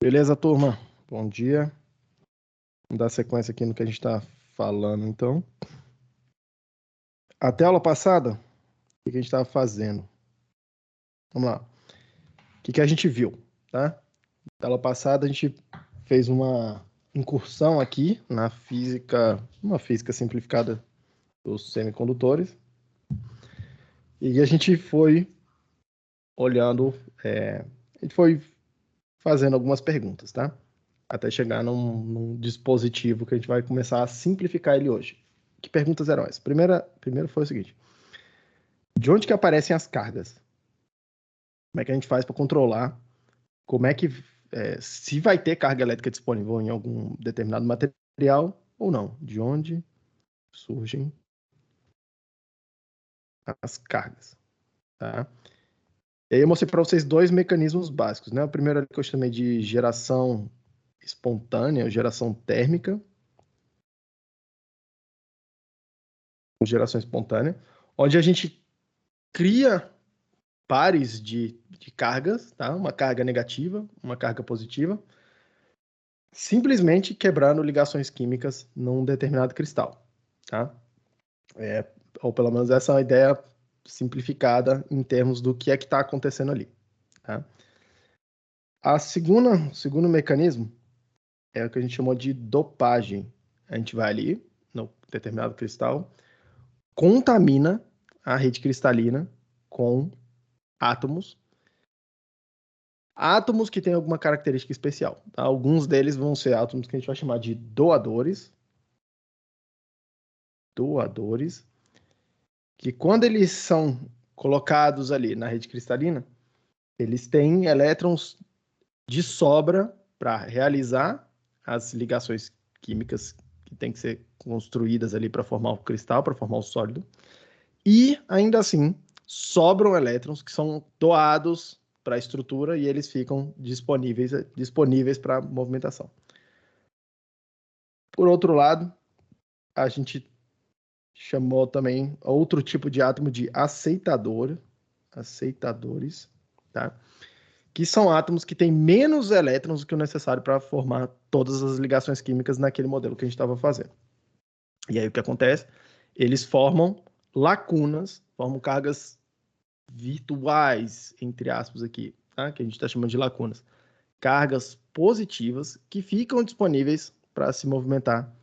Beleza, turma? Bom dia. Vamos dar sequência aqui no que a gente está falando, então. Até a aula passada, o que a gente estava fazendo? Vamos lá. O que a gente viu, tá? Na aula passada, a gente fez uma incursão aqui na física, uma física simplificada dos semicondutores. E a gente foi olhando, a gente foi fazendo algumas perguntas, tá? Até chegar num dispositivo que a gente vai começar a simplificar ele hoje. Que perguntas eram essas? Primeiro foi o seguinte: de onde que aparecem as cargas? Como é que a gente faz para controlar? Como é que se vai ter carga elétrica disponível em algum determinado material ou não? De onde surgem as cargas? Tá? E aí eu mostrei para vocês dois mecanismos básicos, né? O primeiro ali que eu chamei de geração espontânea, ou geração térmica, ou geração espontânea, onde a gente cria pares de cargas, tá? Uma carga negativa, uma carga positiva, simplesmente quebrando ligações químicas num determinado cristal, tá? Ou pelo menos essa é uma ideia simplificada em termos do que é que está acontecendo ali, tá? O segundo mecanismo é o que a gente chamou de dopagem. A gente vai ali no determinado cristal, contamina a rede cristalina com átomos que têm alguma característica especial. Tá? Alguns deles vão ser átomos que a gente vai chamar de doadores, que quando eles são colocados ali na rede cristalina, eles têm elétrons de sobra para realizar as ligações químicas que têm que ser construídas ali para formar o cristal, para formar o sólido. E, ainda assim, sobram elétrons que são doados para a estrutura e eles ficam disponíveis para movimentação. Por outro lado, a gente chamou também outro tipo de átomo de aceitadores, tá? Que são átomos que têm menos elétrons do que o necessário para formar todas as ligações químicas naquele modelo que a gente estava fazendo. E aí o que acontece? Eles formam lacunas, formam cargas virtuais, entre aspas aqui, tá? Que a gente está chamando de lacunas. Cargas positivas que ficam disponíveis para se movimentar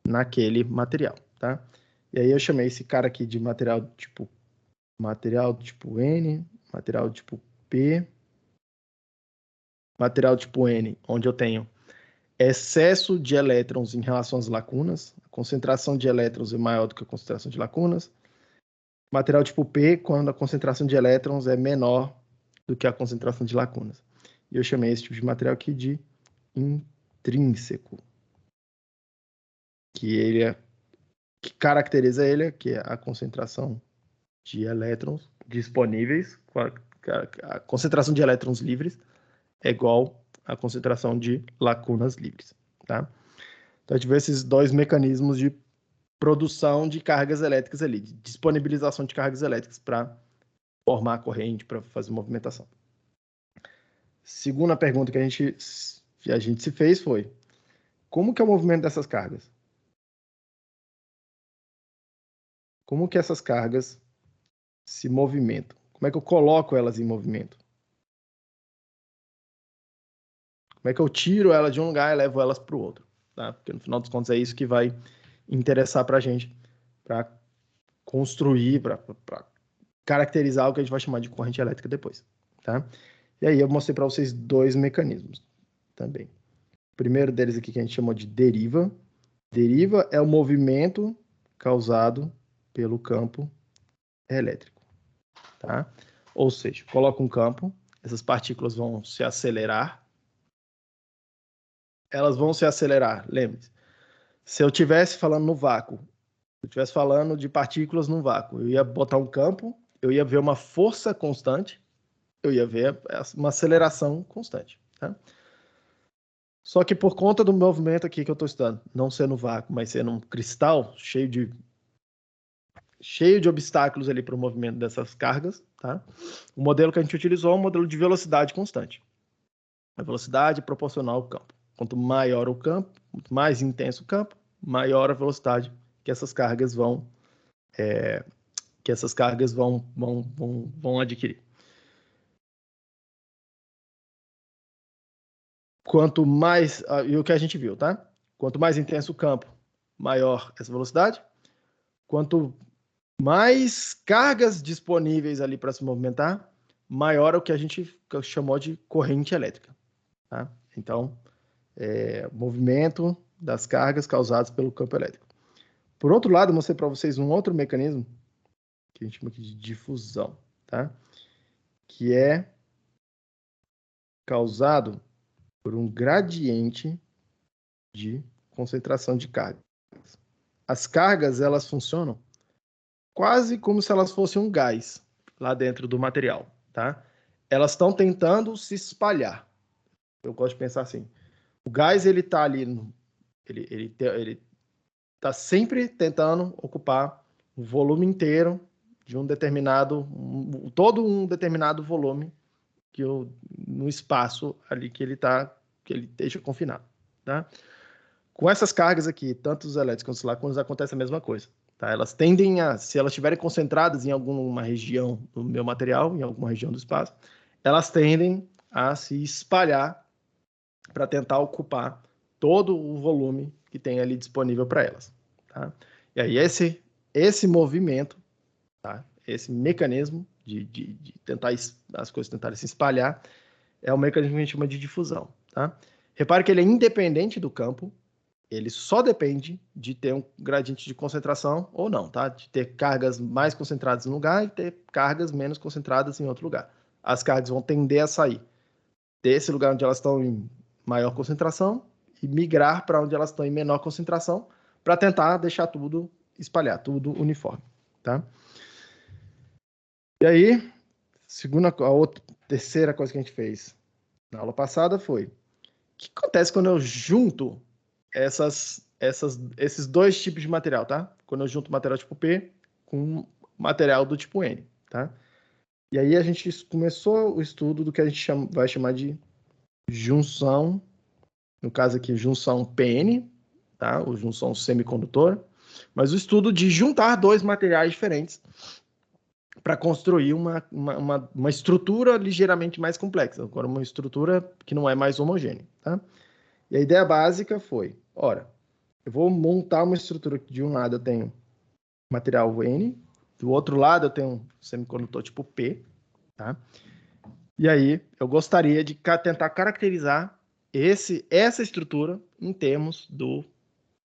naquele material, tá? E aí eu chamei esse cara aqui de material tipo N, material tipo P, material tipo N, onde eu tenho excesso de elétrons em relação às lacunas, a concentração de elétrons é maior do que a concentração de lacunas. Material tipo P, quando a concentração de elétrons é menor do que a concentração de lacunas. E eu chamei esse tipo de material aqui de intrínseco, que caracteriza ele, que é a concentração de elétrons disponíveis, a concentração de elétrons livres é igual à concentração de lacunas livres, tá? Então a gente vê esses dois mecanismos de produção de cargas elétricas ali, de disponibilização de cargas elétricas para formar a corrente, para fazer movimentação. Segunda pergunta que a gente se fez foi: como que é o movimento dessas cargas? Como que essas cargas se movimentam? Como é que eu coloco elas em movimento? Como é que eu tiro elas de um lugar e levo elas para o outro? Tá? Porque no final dos contos é isso que vai interessar para a gente, para construir, para caracterizar o que a gente vai chamar de corrente elétrica depois. Tá? E aí eu mostrei para vocês dois mecanismos também. O primeiro deles aqui que a gente chamou de deriva. Deriva é o movimento causado pelo campo elétrico. Tá? Ou seja, coloca um campo, essas partículas vão se acelerar. Elas vão se acelerar, lembre-se. Se eu estivesse falando no vácuo, se eu estivesse falando de partículas no vácuo, eu ia botar um campo, eu ia ver uma força constante, eu ia ver uma aceleração constante. Tá? Só que por conta do movimento aqui que eu estou estudando, não ser no vácuo, mas ser num cristal cheio de obstáculos ali para o movimento dessas cargas, tá? O modelo que a gente utilizou é um modelo de velocidade constante. A velocidade é proporcional ao campo. Quanto maior o campo, quanto mais intenso o campo, maior a velocidade que essas cargas vão adquirir. Quanto mais, e o que a gente viu, tá? Quanto mais intenso o campo, maior essa velocidade. Quanto mais cargas disponíveis ali para se movimentar, maior é o que a gente chamou de corrente elétrica. Tá? Então, movimento das cargas causadas pelo campo elétrico. Por outro lado, eu mostrei para vocês um outro mecanismo, que a gente chama aqui de difusão, tá? Que é causado por um gradiente de concentração de cargas. As cargas, elas funcionam quase como se elas fossem um gás lá dentro do material, tá? Elas estão tentando se espalhar. Eu gosto de pensar assim. O gás, ele tá ali, ele tá sempre tentando ocupar o volume inteiro de um determinado, todo um determinado volume no espaço ali que ele esteja confinado, tá? Com essas cargas aqui, tanto os elétricos quanto os siláculos, acontece a mesma coisa. Tá? Elas tendem a, se elas estiverem concentradas em alguma região do meu material, em alguma região do espaço, elas tendem a se espalhar para tentar ocupar todo o volume que tem ali disponível para elas. Tá? E aí esse movimento, tá? Esse mecanismo de tentar as coisas tentarem se espalhar, é o mecanismo que a gente chama de difusão. Tá? Repare que ele é independente do campo, ele só depende de ter um gradiente de concentração ou não, tá? De ter cargas mais concentradas em um lugar e ter cargas menos concentradas em outro lugar. As cargas vão tender a sair desse lugar onde elas estão em maior concentração e migrar para onde elas estão em menor concentração para tentar deixar tudo espalhar, tudo uniforme, tá? E aí, terceira coisa que a gente fez na aula passada foi: o que acontece quando eu junto esses dois tipos de material, tá? Quando eu junto material tipo P com material do tipo N, tá? E aí a gente começou o estudo do que a gente vai chamar de junção, no caso aqui, junção PN, tá? Ou junção semicondutora, mas o estudo de juntar dois materiais diferentes para construir uma estrutura ligeiramente mais complexa, agora uma estrutura que não é mais homogênea, tá? E a ideia básica foi, ora, eu vou montar uma estrutura que de um lado eu tenho material N, do outro lado eu tenho um semicondutor tipo P, tá? E aí eu gostaria de tentar caracterizar essa estrutura em termos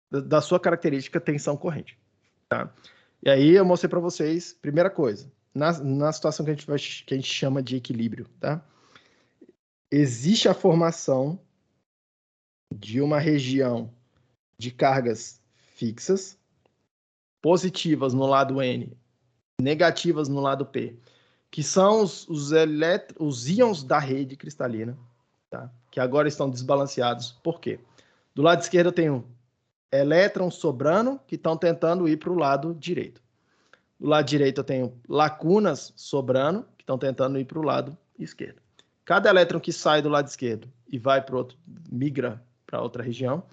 da sua característica tensão corrente, tá? E aí eu mostrei para vocês, primeira coisa, na situação que a gente chama de equilíbrio, tá? Existe a formação de uma região de cargas fixas, positivas no lado N, negativas no lado P, que são os íons da rede cristalina, tá? Que agora estão desbalanceados. Por quê? Do lado esquerdo eu tenho elétrons sobrando que estão tentando ir para o lado direito. Do lado direito eu tenho lacunas sobrando que estão tentando ir para o lado esquerdo. Cada elétron que sai do lado esquerdo e vai para outro, migra para outra região,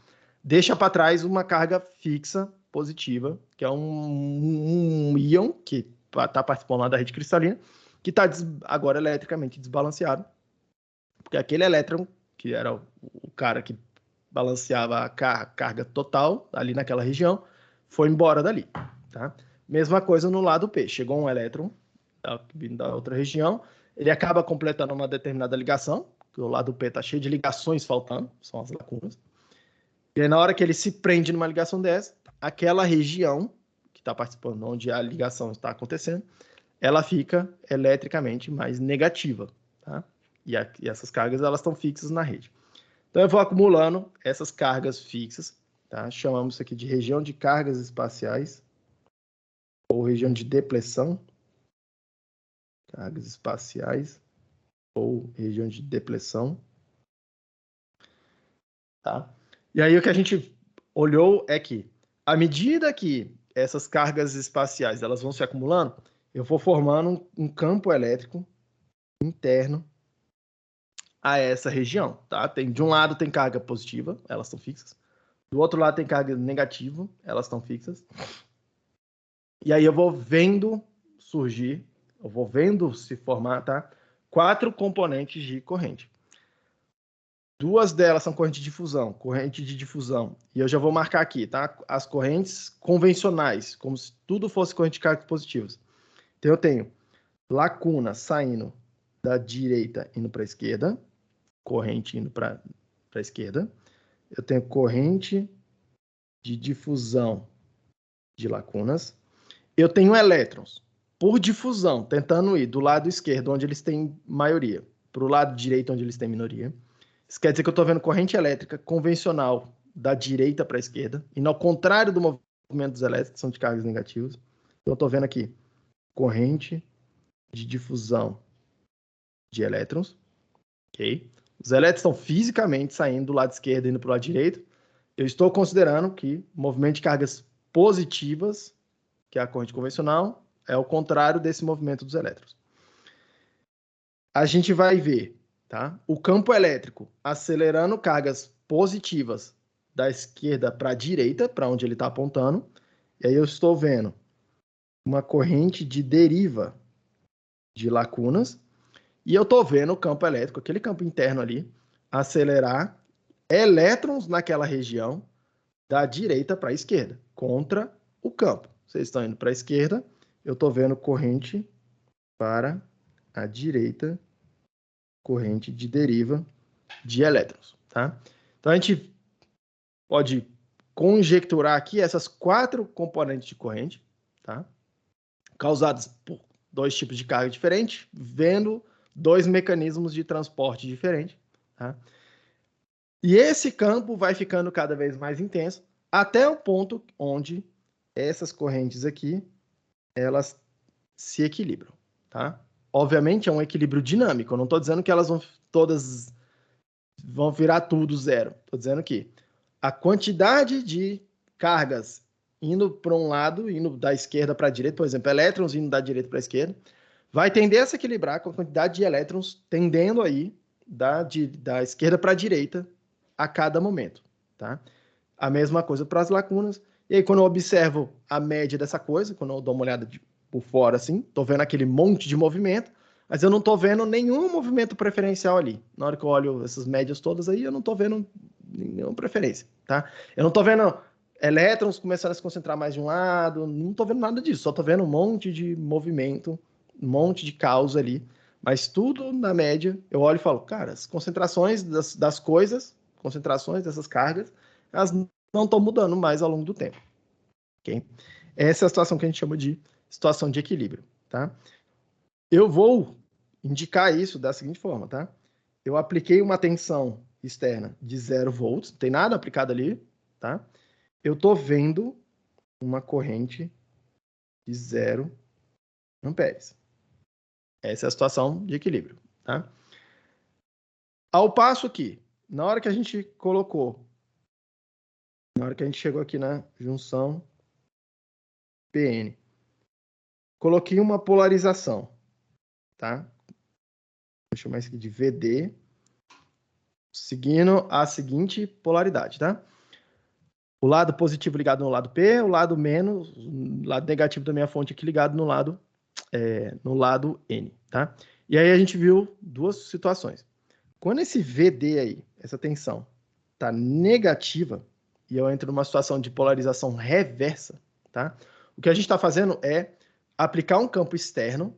deixa para trás uma carga fixa positiva, que é um íon que está participando lá da rede cristalina, que está agora eletricamente desbalanceado, porque aquele elétron, que era o cara que balanceava a carga total ali naquela região, foi embora dali, tá? Mesma coisa no lado P, chegou um elétron vindo da outra região, ele acaba completando uma determinada ligação, que o lado P está cheio de ligações faltando, são as lacunas, e aí na hora que ele se prende numa ligação dessa, aquela região que está participando, onde a ligação está acontecendo, ela fica eletricamente mais negativa, tá? E essas cargas, elas estão fixas na rede. Então, eu vou acumulando essas cargas fixas, tá? Chamamos isso aqui de região de cargas espaciais, ou região de depressão. Cargas espaciais, ou região de depressão. Tá? E aí, o que a gente olhou é que, à medida que essas cargas espaciais elas vão se acumulando, eu vou formando um campo elétrico interno a essa região, tá? De um lado tem carga positiva, elas estão fixas. Do outro lado tem carga negativa, elas estão fixas. E aí eu vou vendo surgir, eu vou vendo se formar, tá? 4 componentes de corrente. 2 delas são corrente de difusão. E eu já vou marcar aqui, tá? As correntes convencionais, como se tudo fosse corrente de cargas positivas. Então eu tenho lacuna saindo da direita indo para a esquerda, corrente indo para a esquerda. Eu tenho corrente de difusão de lacunas. Eu tenho elétrons por difusão, tentando ir do lado esquerdo, onde eles têm maioria, para o lado direito, onde eles têm minoria. Isso quer dizer que eu estou vendo corrente elétrica convencional da direita para a esquerda, e ao contrário do movimento dos elétrons, que são de cargas negativas. Então, eu estou vendo aqui corrente de difusão de elétrons. Ok? Os elétrons estão fisicamente saindo do lado esquerdo e indo para o lado direito. Eu estou considerando que o movimento de cargas positivas, que é a corrente convencional, é o contrário desse movimento dos elétrons. A gente vai ver, tá? O campo elétrico acelerando cargas positivas da esquerda para a direita, para onde ele está apontando. E aí eu estou vendo uma corrente de deriva de lacunas. E eu estou vendo o campo elétrico, aquele campo interno ali, acelerar elétrons naquela região da direita para a esquerda, contra o campo. Vocês estão indo para a esquerda, eu estou vendo corrente para a direita, corrente de deriva de elétrons, tá? Então a gente pode conjecturar aqui essas 4 componentes de corrente, tá? Causadas por 2 tipos de carga diferentes, vendo 2 mecanismos de transporte diferentes, tá? E esse campo vai ficando cada vez mais intenso, até o ponto onde essas correntes aqui, elas se equilibram, tá? Obviamente é um equilíbrio dinâmico, eu não estou dizendo que elas todas vão virar tudo zero. Estou dizendo que a quantidade de cargas indo para um lado, indo da esquerda para a direita, por exemplo, elétrons indo da direita para a esquerda, vai tender a se equilibrar com a quantidade de elétrons tendendo aí da esquerda para a direita a cada momento, tá? A mesma coisa para as lacunas. E aí, quando eu observo a média dessa coisa, quando eu dou uma olhada por fora assim, estou vendo aquele monte de movimento, mas eu não estou vendo nenhum movimento preferencial ali. Na hora que eu olho essas médias todas aí, eu não estou vendo nenhuma preferência, tá? Eu não estou vendo elétrons começando a se concentrar mais de um lado, não estou vendo nada disso, só estou vendo um monte de movimento, um monte de caos ali, mas tudo na média, eu olho e falo, cara, as concentrações das coisas, concentrações dessas cargas, elas não estão mudando mais ao longo do tempo, ok? Essa é a situação que a gente chama de situação de equilíbrio, tá? Eu vou indicar isso da seguinte forma, tá? Eu apliquei uma tensão externa de 0 volts, não tem nada aplicado ali, tá? Eu estou vendo uma corrente de 0 amperes. Essa é a situação de equilíbrio, tá? Ao passo que, na hora que a gente colocou, na hora que a gente chegou aqui na junção PN, coloquei uma polarização, tá? Vou chamar isso aqui de VD, seguindo a seguinte polaridade, tá? O lado positivo ligado no lado P, o lado menos, o lado negativo da minha fonte aqui ligado no lado N, tá? E aí a gente viu 2 situações. Quando esse VD aí, essa tensão, tá negativa, e eu entro numa situação de polarização reversa, tá? O que a gente está fazendo é aplicar um campo externo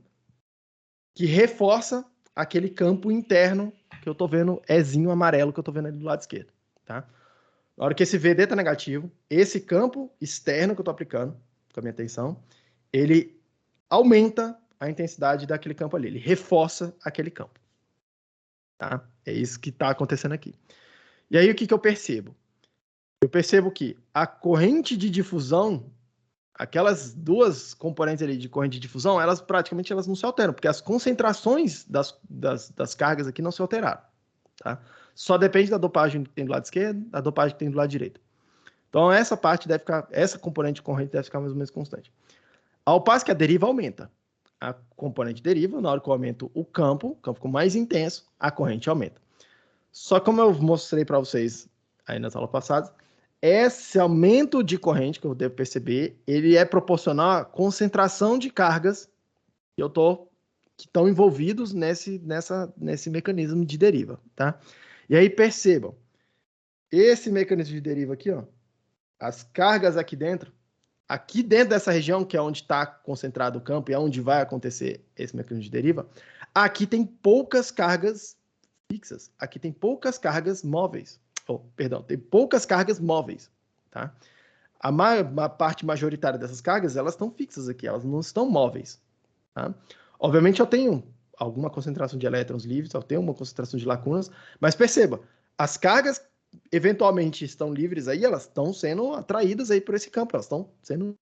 que reforça aquele campo interno que eu estou vendo, Ezinho amarelo que eu estou vendo ali do lado esquerdo, tá? Na hora que esse VD está negativo, esse campo externo que eu estou aplicando, com a minha tensão, ele aumenta a intensidade daquele campo ali, ele reforça aquele campo. Tá? É isso que está acontecendo aqui. E aí o que eu percebo? Eu percebo que a corrente de difusão, aquelas 2 componentes ali de corrente de difusão, elas praticamente não se alteram, porque as concentrações das cargas aqui não se alteraram. Tá? Só depende da dopagem que tem do lado esquerdo, da dopagem que tem do lado direito. Então essa parte deve ficar, essa componente de corrente deve ficar mais ou menos constante. Ao passo que a deriva aumenta. A componente deriva, na hora que eu aumento o campo ficou mais intenso, a corrente aumenta. Só como eu mostrei para vocês aí nas aulas passadas, esse aumento de corrente que eu devo perceber, ele é proporcional à concentração de cargas que estão envolvidos nesse mecanismo de deriva, tá? E aí percebam, esse mecanismo de deriva aqui, ó, as cargas aqui dentro dessa região, que é onde está concentrado o campo e é onde vai acontecer esse mecanismo de deriva, aqui tem poucas cargas fixas, aqui tem poucas cargas móveis. Tem poucas cargas móveis, tá? A parte majoritária dessas cargas, elas estão fixas aqui, elas não estão móveis, tá? Obviamente eu tenho alguma concentração de elétrons livres, eu tenho uma concentração de lacunas, mas perceba, as cargas eventualmente estão livres aí, elas estão sendo atraídas aí por esse campo, elas estão sendo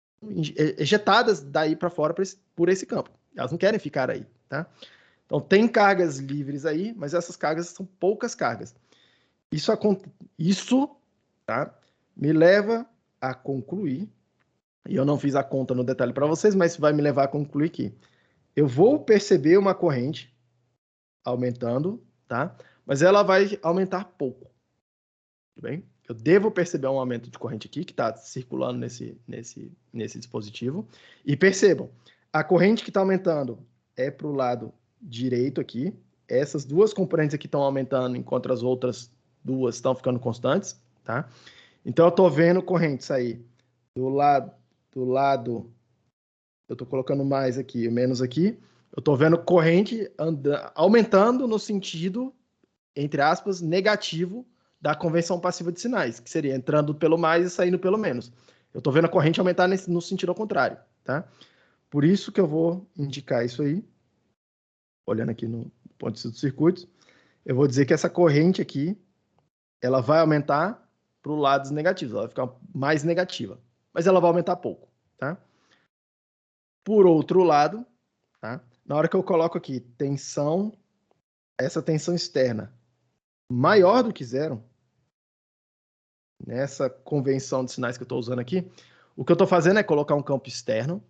ejetadas daí para fora por esse campo. Elas não querem ficar aí, tá? Então tem cargas livres aí, mas essas cargas são poucas cargas. Isso, tá, me leva a concluir, e eu não fiz a conta no detalhe para vocês, mas vai me levar a concluir que eu vou perceber uma corrente aumentando, tá? Mas ela vai aumentar pouco. Tudo bem? Eu devo perceber um aumento de corrente aqui, que está circulando nesse dispositivo. E percebam, a corrente que está aumentando é para o lado direito aqui. Essas duas componentes aqui estão aumentando, enquanto as outras duas estão ficando constantes, tá? Então, eu estou vendo corrente sair do lado, eu estou colocando mais aqui, menos aqui. Eu estou vendo corrente aumentando no sentido, entre aspas, negativo da convenção passiva de sinais, que seria entrando pelo mais e saindo pelo menos. Eu estou vendo a corrente aumentar no sentido ao contrário, tá? Por isso que eu vou indicar isso aí, olhando aqui no ponto de vista dos circuitos, eu vou dizer que essa corrente aqui, ela vai aumentar para o lado negativo, ela vai ficar mais negativa, mas ela vai aumentar pouco, tá? Por outro lado, tá? Na hora que eu coloco aqui tensão, essa tensão externa maior do que zero, nessa convenção de sinais que eu estou usando aqui, o que eu estou fazendo é colocar um campo externo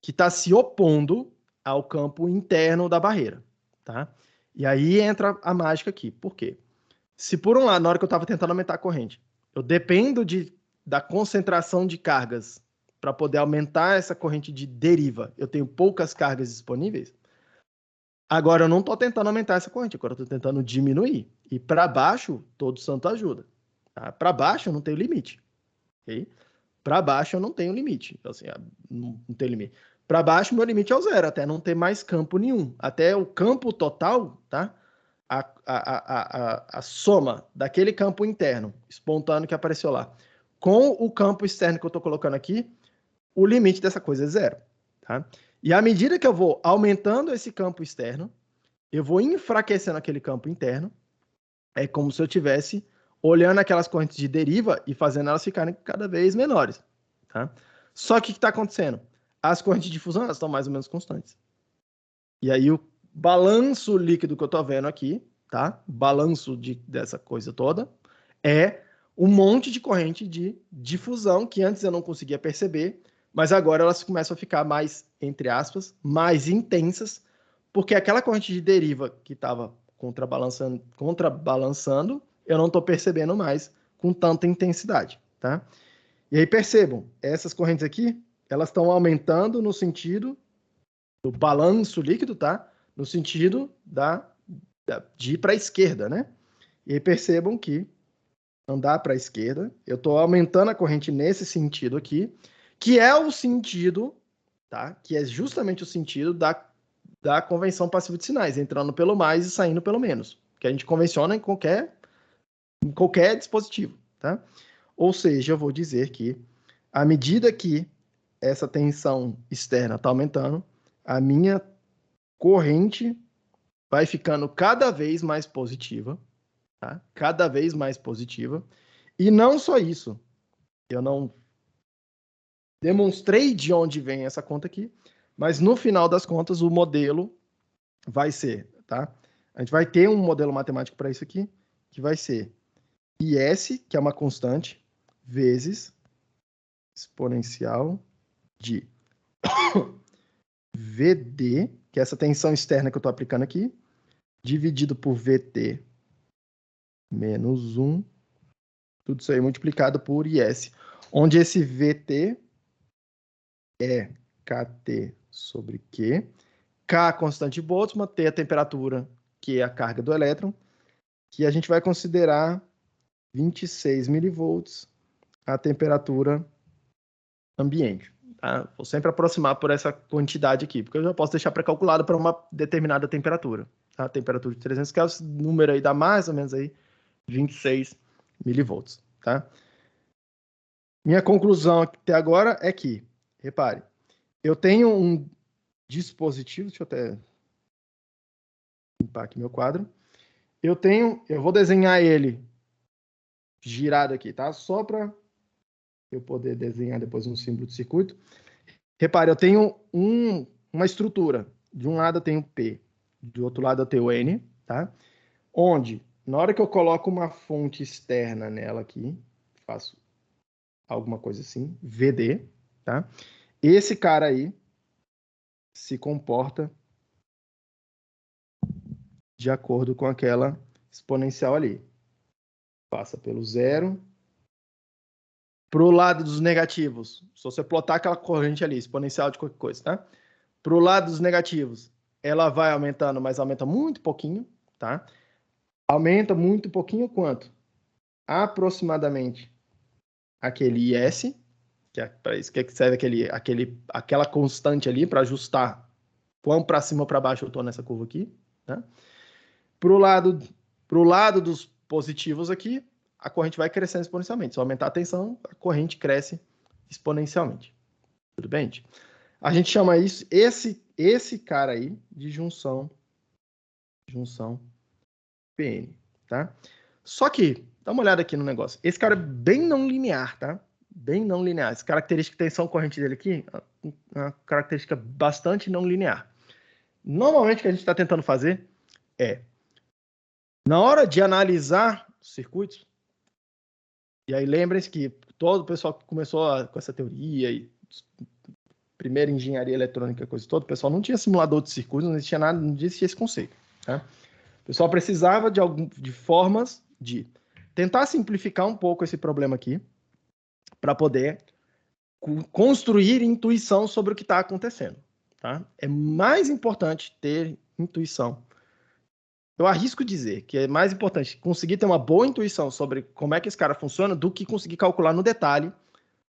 que está se opondo ao campo interno da barreira, tá? E aí entra a mágica aqui. Por quê? Se por um lado, na hora que eu estava tentando aumentar a corrente, eu dependo da concentração de cargas para poder aumentar essa corrente de deriva, eu tenho poucas cargas disponíveis, agora eu não estou tentando aumentar essa corrente, agora eu estou tentando diminuir. E para baixo, todo santo ajuda. Tá? Para baixo eu não tenho limite. Okay? Para baixo eu não tenho limite. Assim, não tenho limite. Para baixo, meu limite é o zero, até não ter mais campo nenhum. Até o campo total, tá? A soma daquele campo interno, espontâneo que apareceu lá, com o campo externo que eu estou colocando aqui, o limite dessa coisa é zero. Tá? E à medida que eu vou aumentando esse campo externo, eu vou enfraquecendo aquele campo interno, é como se eu tivesse olhando aquelas correntes de deriva e fazendo elas ficarem cada vez menores. Tá? Só que o que está acontecendo? As correntes de difusão elas estão mais ou menos constantes. E aí o balanço líquido que eu estou vendo aqui, tá? Balanço dessa coisa toda, é um monte de corrente de difusão que antes eu não conseguia perceber, mas agora elas começam a ficar mais, entre aspas, mais intensas, porque aquela corrente de deriva que estava contrabalançando, eu não estou percebendo mais com tanta intensidade, tá? E aí percebam, essas correntes aqui, elas estão aumentando no sentido do balanço líquido, tá? No sentido de ir para a esquerda, né? E aí percebam que andar para a esquerda, eu estou aumentando a corrente nesse sentido aqui, que é o sentido, tá? Que é justamente o sentido da convenção passiva de sinais, entrando pelo mais e saindo pelo menos, que a gente convenciona em qualquer dispositivo, tá? Ou seja, eu vou dizer que à medida que essa tensão externa está aumentando, a minha corrente vai ficando cada vez mais positiva, tá? Cada vez mais positiva. E não só isso, eu não demonstrei de onde vem essa conta aqui, mas no final das contas o modelo vai ser, tá? A gente vai ter um modelo matemático para isso aqui, que vai ser IS, que é uma constante, vezes exponencial de VD, que é essa tensão externa que eu estou aplicando aqui, dividido por VT menos 1, tudo isso aí multiplicado por IS, onde esse VT é KT sobre Q, K a constante de Boltzmann, T a temperatura, que é a carga do elétron, que a gente vai considerar 26 milivolts a temperatura ambiente. Tá? Vou sempre aproximar por essa quantidade aqui, porque eu já posso deixar pré-calculado para uma determinada temperatura. Tá? A temperatura de 300 Kelvin, esse número aí dá mais ou menos aí 26 milivolts. Tá? Minha conclusão até agora é que, repare, eu tenho um dispositivo, deixa eu até limpar aqui meu quadro. Eu vou desenhar ele girado aqui, tá? Só para eu poder desenhar depois um símbolo de circuito. Repare, eu tenho uma estrutura. De um lado eu tenho P, do outro lado eu tenho N, tá? Onde, na hora que eu coloco uma fonte externa nela aqui, faço alguma coisa assim, VD, tá? Esse cara aí se comporta de acordo com aquela exponencial ali. Passa pelo zero. Para o lado dos negativos, se você plotar aquela corrente ali, exponencial de qualquer coisa, tá? Para o lado dos negativos, ela vai aumentando, mas aumenta muito pouquinho, tá? Aumenta muito pouquinho quanto? Aproximadamente aquele IS, que é para isso que serve aquela constante ali para ajustar quão para cima ou para baixo eu estou nessa curva aqui, tá? Pro lado dos positivos aqui, a corrente vai crescendo exponencialmente. Se eu aumentar a tensão, a corrente cresce exponencialmente. Tudo bem, gente? A gente chama isso, esse cara aí, de junção PN, tá? Só que, dá uma olhada aqui no negócio. Esse cara é bem não linear, tá? Bem não linear. Essa característica de tensão corrente dele aqui é uma característica bastante não linear. Normalmente, o que a gente está tentando fazer é, na hora de analisar os circuitos, e aí lembrem-se que todo o pessoal que começou com essa teoria e primeira engenharia eletrônica, coisa toda, o pessoal não tinha simulador de circuitos, não existia nada, não existia esse conceito. Tá? O pessoal precisava de formas de tentar simplificar um pouco esse problema aqui para poder construir intuição sobre o que está acontecendo. Tá? É mais importante ter intuição. Eu arrisco dizer que é mais importante conseguir ter uma boa intuição sobre como é que esse cara funciona do que conseguir calcular no detalhe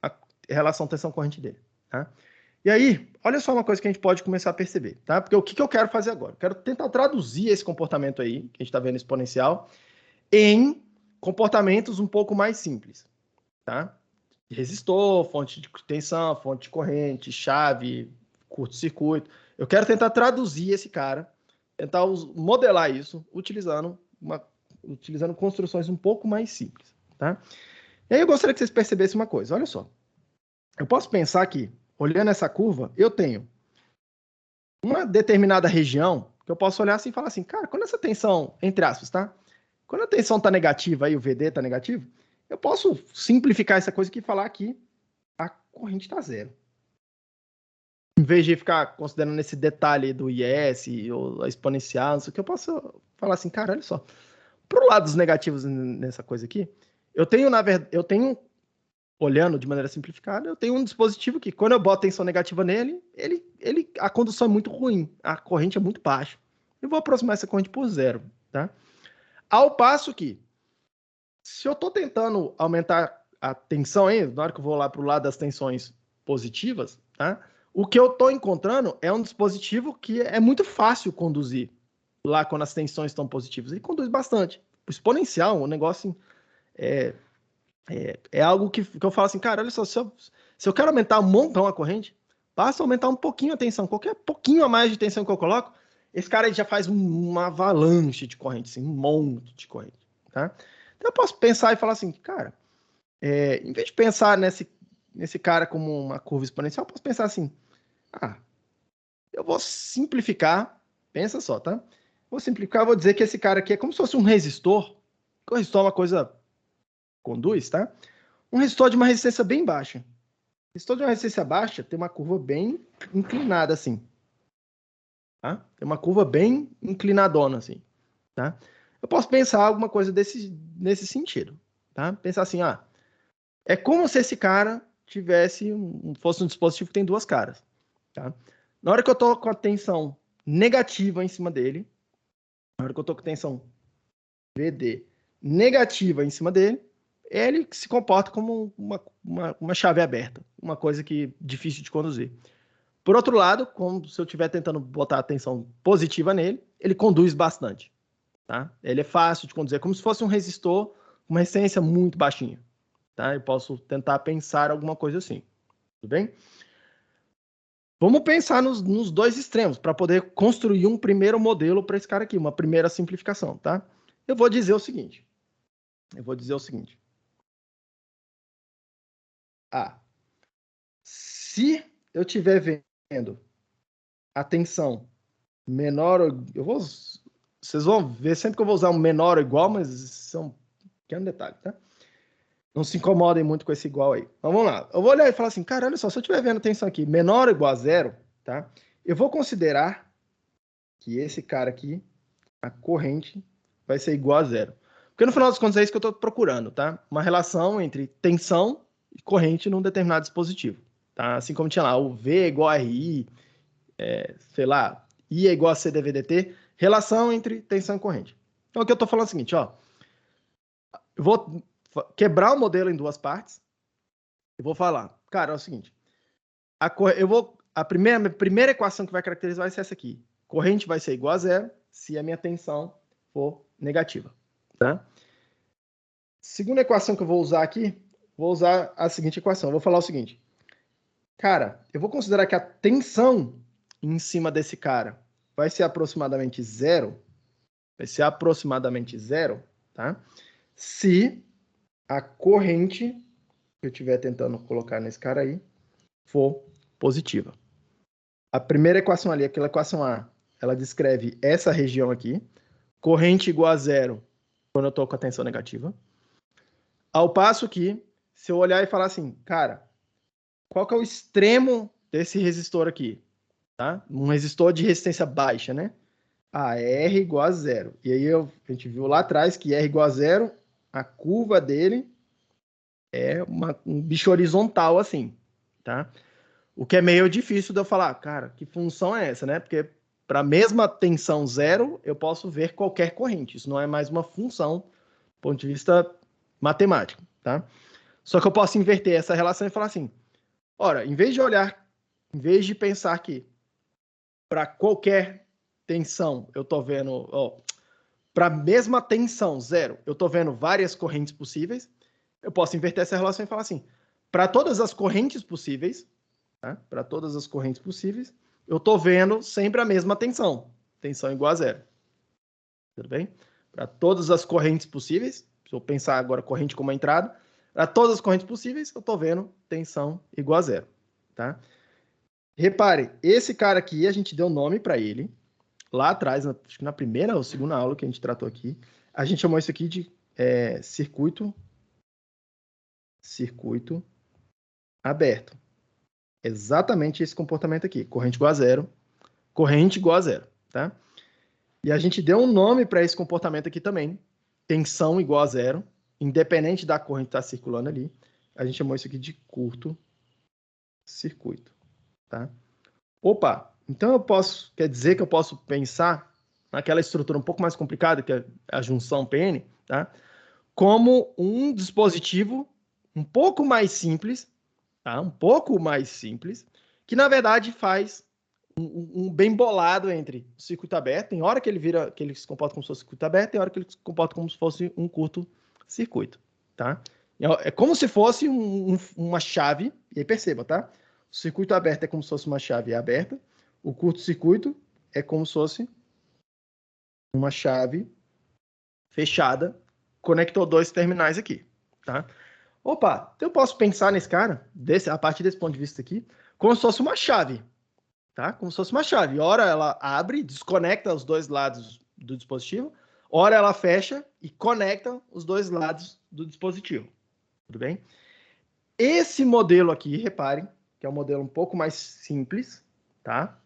a relação tensão-corrente dele. Tá? E aí, olha só uma coisa que a gente pode começar a perceber, tá? Porque o que eu quero fazer agora? Eu quero tentar traduzir esse comportamento aí, que a gente está vendo exponencial, em comportamentos um pouco mais simples, tá? Resistor, fonte de tensão, fonte de corrente, chave, curto-circuito. Eu quero tentar traduzir esse cara, tentar modelar isso utilizando construções um pouco mais simples, tá? E aí eu gostaria que vocês percebessem uma coisa, olha só. Eu posso pensar que, olhando essa curva, eu tenho uma determinada região que eu posso olhar assim e falar assim, cara, quando essa tensão, entre aspas, tá? Quando a tensão está negativa e o VD está negativo, eu posso simplificar essa coisa aqui e falar que a corrente está zero. Em vez de ficar considerando esse detalhe do IS ou a exponencial, não sei o que, eu posso falar assim, cara, olha só. Pro lado dos negativos nessa coisa aqui, eu tenho, na verdade, olhando de maneira simplificada, eu tenho um dispositivo que, quando eu boto tensão negativa nele, a condução é muito ruim, a corrente é muito baixa. Eu vou aproximar essa corrente por zero, tá? Ao passo que, se eu estou tentando aumentar a tensão aí, na hora que eu vou lá para o lado das tensões positivas, tá? O que eu estou encontrando é um dispositivo que é muito fácil conduzir lá quando as tensões estão positivas. Ele conduz bastante. O exponencial, o negócio é algo que eu falo assim, cara, olha só, se eu quero aumentar um montão a corrente, basta aumentar um pouquinho a tensão. Qualquer pouquinho a mais de tensão que eu coloco, esse cara aí já faz uma avalanche de corrente, assim, um monte de corrente, tá? Então eu posso pensar e falar assim, cara, em vez de pensar nesse cara como uma curva exponencial, eu posso pensar assim, eu vou simplificar, pensa só, tá? Vou simplificar, vou dizer que esse cara aqui é como se fosse um resistor. O resistor é uma coisa conduz, tá? Um resistor de uma resistência bem baixa. O resistor de uma resistência baixa tem uma curva bem inclinada, assim. Tá? Tem uma curva bem inclinadona, assim. Tá? Eu posso pensar alguma coisa nesse sentido, tá? Pensar assim, é como se esse cara fosse um dispositivo que tem duas caras, tá? Na hora que eu tô com a tensão negativa em cima dele, na hora que eu tô com tensão VD negativa em cima dele, ele se comporta como uma chave aberta, uma coisa que difícil de conduzir. Por outro lado, como se eu estiver tentando botar a tensão positiva nele, ele conduz bastante, tá? Ele é fácil de conduzir, é como se fosse um resistor com uma resistência muito baixinha, tá? Eu posso tentar pensar alguma coisa assim, tudo bem? Vamos pensar nos dois extremos para poder construir um primeiro modelo para esse cara aqui, uma primeira simplificação, tá? Eu vou dizer o seguinte. Se eu estiver vendo a tensão menor, vocês vão ver sempre que eu vou usar um menor ou igual, mas isso é um pequeno detalhe, tá? Não se incomodem muito com esse igual aí. Então, vamos lá. Eu vou olhar e falar assim, cara, olha só, se eu estiver vendo a tensão aqui menor ou igual a zero, tá? Eu vou considerar que esse cara aqui, a corrente, vai ser igual a zero. Porque no final das contas é isso que eu estou procurando, tá? Uma relação entre tensão e corrente num determinado dispositivo, tá? Assim como tinha lá o V é igual a RI, sei lá, I é igual a CdVdt, relação entre tensão e corrente. Então aqui eu estou falando o seguinte, ó, eu vou quebrar o modelo em duas partes, eu vou falar, cara, é o seguinte, a primeira equação que vai caracterizar vai ser essa aqui, corrente vai ser igual a zero se a minha tensão for negativa, tá? Segunda equação que eu vou usar aqui, vou usar a seguinte equação, eu vou falar o seguinte, cara, eu vou considerar que a tensão em cima desse cara vai ser aproximadamente zero, tá? Se a corrente que eu estiver tentando colocar nesse cara aí for positiva. A primeira equação ali, aquela equação A, ela descreve essa região aqui, corrente igual a zero quando eu estou com a tensão negativa. Ao passo que, se eu olhar e falar assim, cara, qual que é o extremo desse resistor aqui? Tá? Um resistor de resistência baixa, né? R igual a zero. E aí a gente viu lá atrás que R igual a zero, a curva dele é um bicho horizontal assim, tá? O que é meio difícil de eu falar, cara, que função é essa, né? Porque para a mesma tensão zero, eu posso ver qualquer corrente. Isso não é mais uma função do ponto de vista matemático, tá? Só que eu posso inverter essa relação e falar assim, ora, em vez de pensar que para qualquer tensão eu estou vendo, para a mesma tensão zero, eu estou vendo várias correntes possíveis, eu posso inverter essa relação e falar assim, para todas as correntes possíveis, tá? Para todas as correntes possíveis, eu estou vendo sempre a mesma tensão igual a zero. Tudo bem? Para todas as correntes possíveis, se eu pensar agora corrente como entrada, para todas as correntes possíveis, eu estou vendo tensão igual a zero, tá? Repare, esse cara aqui, a gente deu nome para ele, lá atrás, acho que na primeira ou segunda aula que a gente tratou aqui, a gente chamou isso aqui de circuito aberto. Exatamente esse comportamento aqui, corrente igual a zero, tá? E a gente deu um nome para esse comportamento aqui também, tensão igual a zero, independente da corrente estar circulando ali, a gente chamou isso aqui de curto-circuito, tá? Opa, então quer dizer que eu posso pensar naquela estrutura um pouco mais complicada, que é a junção PN, tá? Como um dispositivo um pouco mais simples, tá? Um pouco mais simples, que na verdade faz um bem bolado entre o circuito aberto, tem hora que ele se comporta como se fosse circuito aberto, tem hora que ele se comporta como se fosse um curto-circuito, tá? É como se fosse uma chave, e aí perceba, tá? O circuito aberto é como se fosse uma chave aberta, o curto-circuito é como se fosse uma chave fechada, conectou dois terminais aqui, tá? Opa, então eu posso pensar nesse cara, a partir desse ponto de vista aqui, como se fosse uma chave, tá? Como se fosse uma chave. Ora ela abre, desconecta os dois lados do dispositivo, ora ela fecha e conecta os dois lados do dispositivo. Tudo bem? Esse modelo aqui, reparem, que é um modelo um pouco mais simples, tá?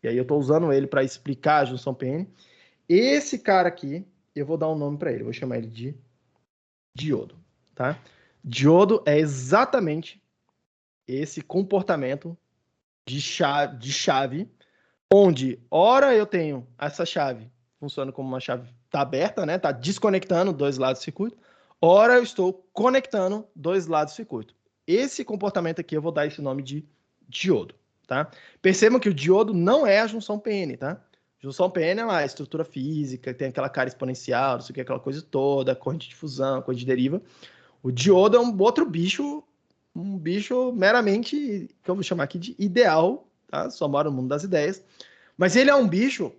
E aí eu estou usando ele para explicar a junção PN. Esse cara aqui, eu vou dar um nome para ele. Eu vou chamar ele de diodo, tá? Diodo é exatamente esse comportamento de chave, onde, ora eu tenho essa chave, funciona como uma chave, tá aberta, né? Tá desconectando dois lados do circuito. Ora eu estou conectando dois lados do circuito. Esse comportamento aqui eu vou dar esse nome de diodo, tá? Percebam que o diodo não é a junção PN, tá? Junção PN é lá a estrutura física, tem aquela cara exponencial, não sei o que, aquela coisa toda, corrente de fusão, corrente de deriva. O diodo é um outro bicho, um bicho meramente, que eu vou chamar aqui de ideal, tá? Só mora no mundo das ideias. Mas ele é um bicho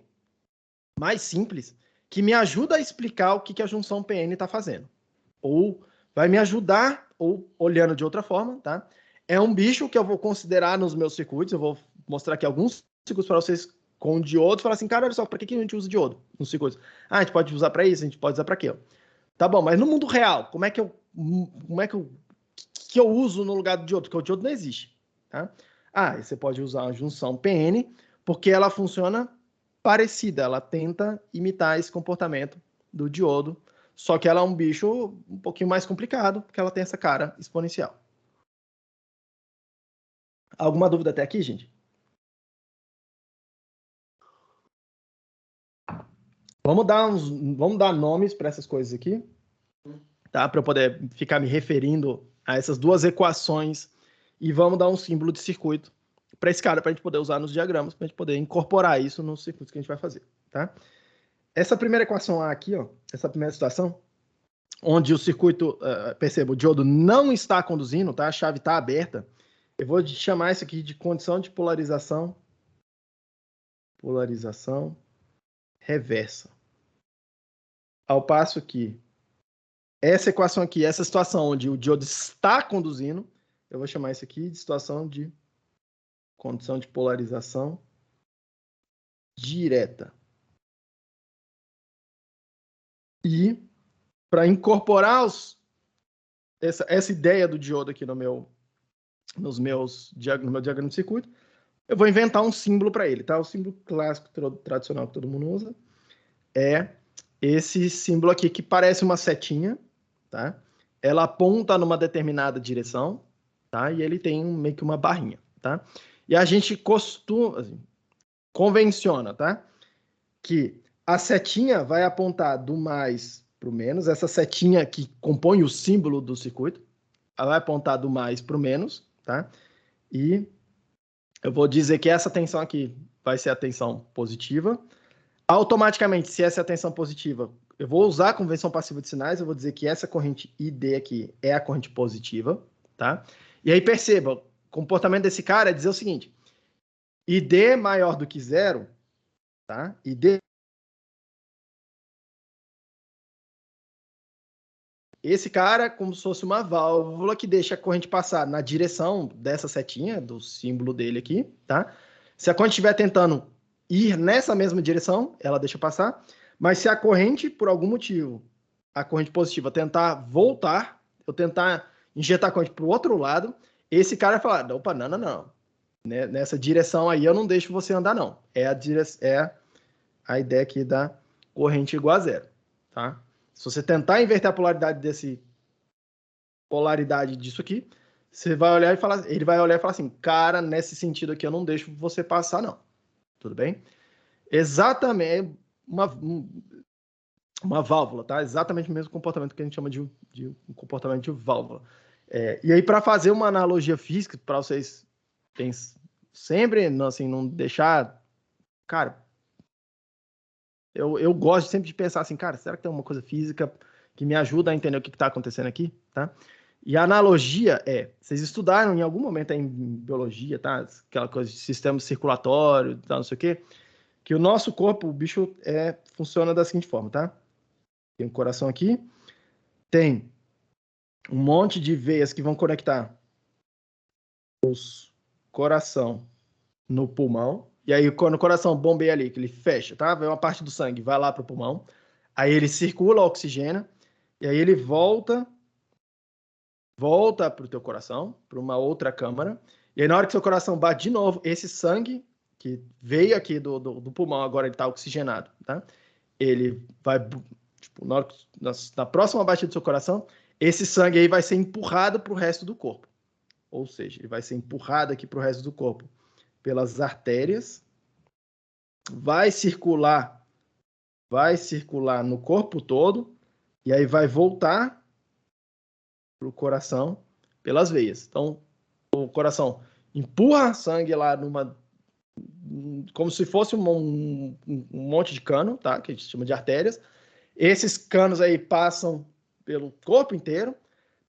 mais simples, que me ajuda a explicar o que a junção PN está fazendo. Ou vai me ajudar, ou olhando de outra forma, tá? É um bicho que eu vou considerar nos meus circuitos, eu vou mostrar aqui alguns circuitos para vocês com diodo, falar assim, cara, olha só, para que a gente usa diodo nos circuitos? Ah, a gente pode usar para isso, a gente pode usar para aquilo. Tá bom, mas no mundo real, como é que eu uso no lugar do diodo? Porque o diodo não existe, tá? Ah, você pode usar a junção PN, porque ela funciona parecida, ela tenta imitar esse comportamento do diodo, só que ela é um bicho um pouquinho mais complicado, porque ela tem essa cara exponencial. Alguma dúvida até aqui, gente? Vamos dar nomes para essas coisas aqui, tá? Para eu poder ficar me referindo a essas duas equações e vamos dar um símbolo de circuito para esse cara, para a gente poder usar nos diagramas, para a gente poder incorporar isso nos circuitos que a gente vai fazer, tá? Essa primeira equação A aqui, ó, essa primeira situação, onde o circuito, perceba, o diodo não está conduzindo, tá? A chave está aberta. Eu vou chamar isso aqui de condição de polarização reversa. Ao passo que essa equação aqui, essa situação onde o diodo está conduzindo, eu vou chamar isso aqui de situação de condição de polarização direta. E para incorporar essa ideia do diodo aqui no meu diagrama de circuito, eu vou inventar um símbolo para ele, tá? O símbolo clássico tradicional que todo mundo usa é esse símbolo aqui que parece uma setinha, tá? Ela aponta numa determinada direção, tá? E ele tem meio que uma barrinha, tá? E a gente costuma, assim, convenciona, tá? Que a setinha vai apontar do mais para o menos, essa setinha que compõe o símbolo do circuito, ela vai apontar do mais para o menos, tá? E eu vou dizer que essa tensão aqui vai ser a tensão positiva. Automaticamente, se essa é a tensão positiva, eu vou usar a convenção passiva de sinais, eu vou dizer que essa corrente ID aqui é a corrente positiva, tá? E aí perceba, o comportamento desse cara é dizer o seguinte, ID maior do que zero, tá? ID... Esse cara é como se fosse uma válvula que deixa a corrente passar na direção dessa setinha, do símbolo dele aqui, tá? Se a corrente estiver tentando ir nessa mesma direção, ela deixa passar. Mas se a corrente, por algum motivo, a corrente positiva tentar voltar, eu tentar injetar a corrente para o outro lado, esse cara vai falar, opa, não. Nessa direção aí eu não deixo você andar, não. É a ideia aqui da corrente igual a zero, tá? Se você tentar inverter a polaridade disso aqui, você vai olhar e falar, ele vai olhar e falar assim, cara, nesse sentido aqui eu não deixo você passar, não. Tudo bem? Exatamente uma válvula, tá? Exatamente o mesmo comportamento que a gente chama de um comportamento de válvula. E aí, para fazer uma analogia física, para vocês sempre assim, não deixar... Cara, eu gosto sempre de pensar assim, cara, será que tem uma coisa física que me ajuda a entender o que está acontecendo aqui, tá? E a analogia vocês estudaram em algum momento em biologia, tá? Aquela coisa de sistema circulatório, tá, não sei o quê, que o nosso corpo, o bicho, funciona da seguinte forma, tá? Tem um coração aqui, tem um monte de veias que vão conectar os coração no pulmão, e aí quando o coração bombeia ali, que ele fecha, tá? Vem uma parte do sangue, vai lá para o pulmão, aí ele circula, oxigena, e aí ele volta para o teu coração, para uma outra câmara, e aí na hora que seu coração bate de novo, esse sangue que veio aqui do pulmão, agora ele está oxigenado, tá? Ele vai na próxima batida do seu coração, esse sangue aí vai ser empurrado para o resto do corpo. Ou seja, ele vai ser empurrado aqui para o resto do corpo pelas artérias, vai circular no corpo todo, e aí vai voltar para o coração pelas veias. Então, o coração empurra sangue lá como se fosse um monte de cano, tá? Que a gente chama de artérias. Esses canos aí passam pelo corpo inteiro.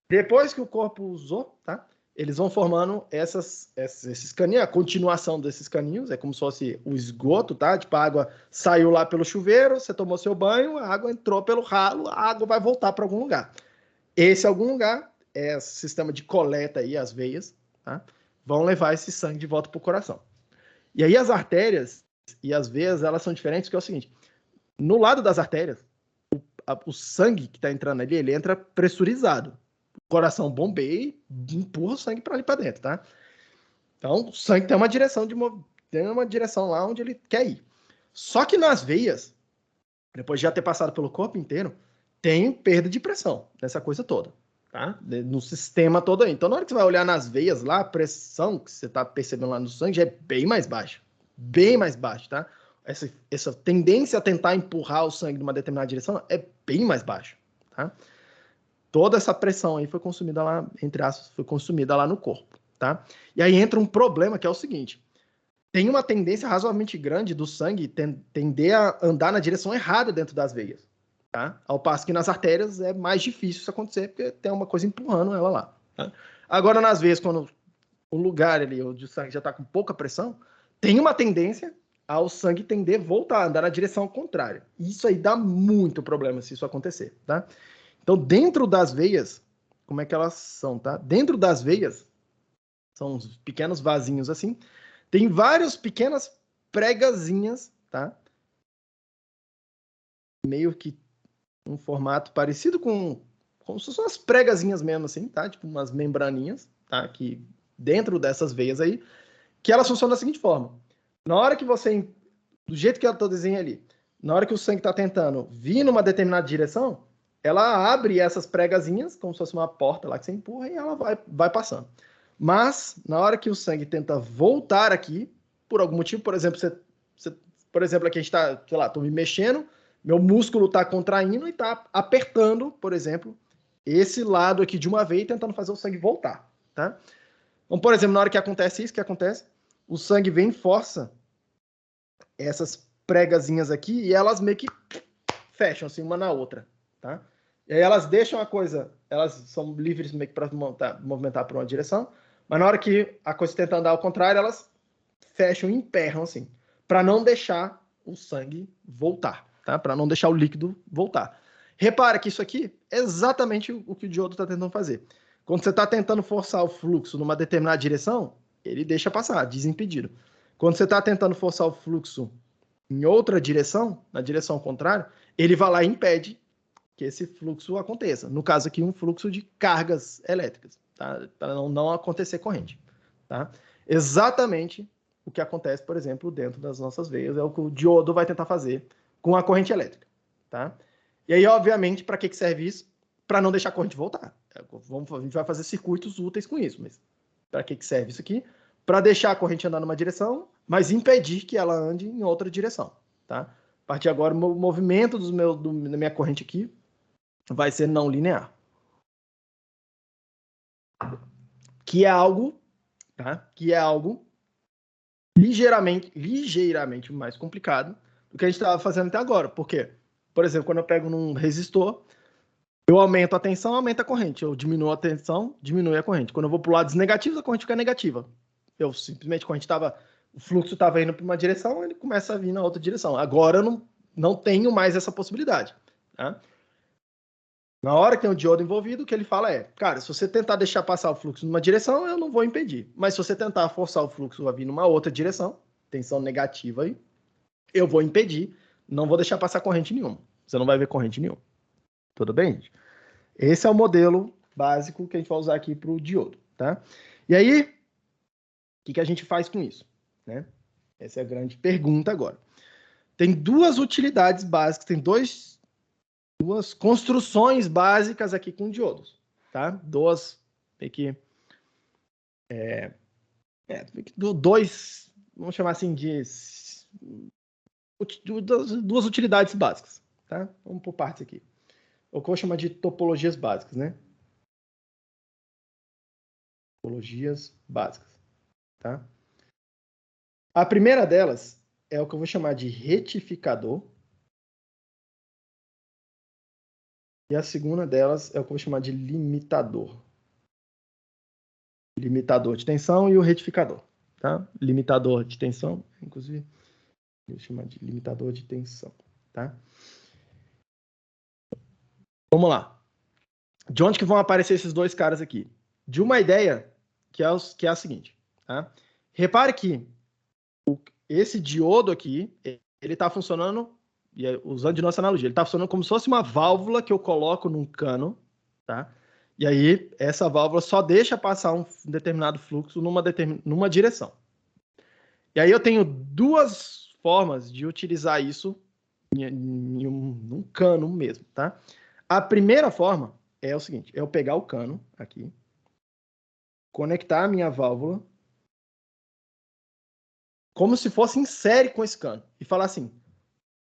Depois que o corpo usou, tá? Eles vão formando esses caninhos, a continuação desses caninhos, é como se fosse o esgoto, tá? Tipo, a água saiu lá pelo chuveiro, você tomou seu banho, a água entrou pelo ralo, a água vai voltar para algum lugar. Esse algum lugar é o sistema de coleta aí, as veias, tá? Vão levar esse sangue de volta para o coração. E aí as artérias e as veias, elas são diferentes, porque é o seguinte, no lado das artérias, o sangue que está entrando ali, ele entra pressurizado. O coração bombeia e empurra o sangue para ali para dentro, tá? Então, o sangue tem uma direção lá onde ele quer ir. Só que nas veias, depois de já ter passado pelo corpo inteiro, tem perda de pressão nessa coisa toda, tá? No sistema todo aí. Então, na hora que você vai olhar nas veias lá, a pressão que você está percebendo lá no sangue já é bem mais baixa. Bem mais baixa, tá? Essa tendência a tentar empurrar o sangue numa determinada direção é bem mais baixa, tá? Toda essa pressão aí foi consumida lá, entre aspas, foi consumida lá no corpo, tá? E aí entra um problema que é o seguinte, tem uma tendência razoavelmente grande do sangue tender a andar na direção errada dentro das veias, tá? Ao passo que nas artérias é mais difícil isso acontecer, porque tem uma coisa empurrando ela lá, tá? Agora, nas veias, quando o lugar ali onde o sangue já está com pouca pressão, tem uma tendência ao sangue tender a voltar, andar na direção contrária. Isso aí dá muito problema se isso acontecer, tá? Então, dentro das veias, como é que elas são, tá? Dentro das veias, são uns pequenos vasinhos assim, tem várias pequenas pregazinhas, tá? Meio que um formato parecido como se fossem umas pregazinhas mesmo assim, tá? Tipo umas membraninhas, tá? Que dentro dessas veias aí, que elas funcionam da seguinte forma. Na hora que você, do jeito que eu tô desenhando ali, na hora que o sangue tá tentando vir numa determinada direção, ela abre essas pregazinhas, como se fosse uma porta lá que você empurra e ela vai passando. Mas, na hora que o sangue tenta voltar aqui, por algum motivo, por exemplo, por exemplo, aqui a gente está, sei lá, estou me mexendo, meu músculo está contraindo e está apertando, por exemplo, esse lado aqui de uma veia e tentando fazer o sangue voltar, tá? Então, por exemplo, na hora que acontece isso, o que acontece? O sangue vem e força essas pregazinhas aqui e elas meio que fecham assim uma na outra, tá? E aí elas deixam a coisa, elas são livres meio que para movimentar para uma direção, mas na hora que a coisa tenta andar ao contrário, elas fecham e emperram assim, para não deixar o sangue voltar, tá? Para não deixar o líquido voltar. Repara que isso aqui é exatamente o que o diodo está tentando fazer. Quando você está tentando forçar o fluxo numa determinada direção, ele deixa passar, desimpedido. Quando você está tentando forçar o fluxo em outra direção, na direção contrária, ele vai lá e impede que esse fluxo aconteça. No caso aqui, um fluxo de cargas elétricas, tá? Para não acontecer corrente, tá? Exatamente o que acontece, por exemplo, dentro das nossas veias, é o que o diodo vai tentar fazer com a corrente elétrica, tá? E aí, obviamente, para que serve isso? Para não deixar a corrente voltar. A gente vai fazer circuitos úteis com isso, mas para que serve isso aqui? Para deixar a corrente andar numa direção, mas impedir que ela ande em outra direção, tá? A partir de agora, o movimento da minha corrente aqui vai ser não linear. Que é algo, tá? Que é algo ligeiramente mais complicado do que a gente estava fazendo até agora. Por quê? Por exemplo, quando eu pego num resistor, eu aumento a tensão, aumenta a corrente. Eu diminuo a tensão, diminui a corrente. Quando eu vou para o lado negativo, a corrente fica negativa. Eu simplesmente, o fluxo estava indo para uma direção, ele começa a vir na outra direção. Agora eu não tenho mais essa possibilidade, tá? Na hora que tem o diodo envolvido, o que ele fala é, cara, se você tentar deixar passar o fluxo numa direção, eu não vou impedir. Mas se você tentar forçar o fluxo a vir numa outra direção, tensão negativa aí, eu vou impedir, não vou deixar passar corrente nenhuma. Você não vai ver corrente nenhuma. Tudo bem, gente? Esse é o modelo básico que a gente vai usar aqui para o diodo, tá? E aí, o que a gente faz com isso, né? Essa é a grande pergunta agora. Tem duas utilidades básicas, tem dois duas construções básicas aqui com diodos, tá? Dois, vamos chamar assim de duas utilidades básicas, tá? Vamos por partes aqui. O que eu vou chamar de topologias básicas, né? Topologias básicas, tá? A primeira delas é o que eu vou chamar de retificador. E a segunda delas é o que eu vou chamar de limitador. Limitador de tensão e o retificador, tá? Limitador de tensão, inclusive, eu vou chamar de limitador de tensão, tá? Vamos lá. De onde que vão aparecer esses dois caras aqui? De uma ideia que é a seguinte, tá? Repare que esse diodo aqui, ele está funcionando, usando de nossa analogia, ele está funcionando como se fosse uma válvula que eu coloco num cano, tá? E aí, essa válvula só deixa passar um determinado fluxo numa direção. E aí eu tenho duas formas de utilizar isso num cano mesmo, tá? A primeira forma é o seguinte, é eu pegar o cano aqui, conectar a minha válvula como se fosse em série com esse cano e falar assim,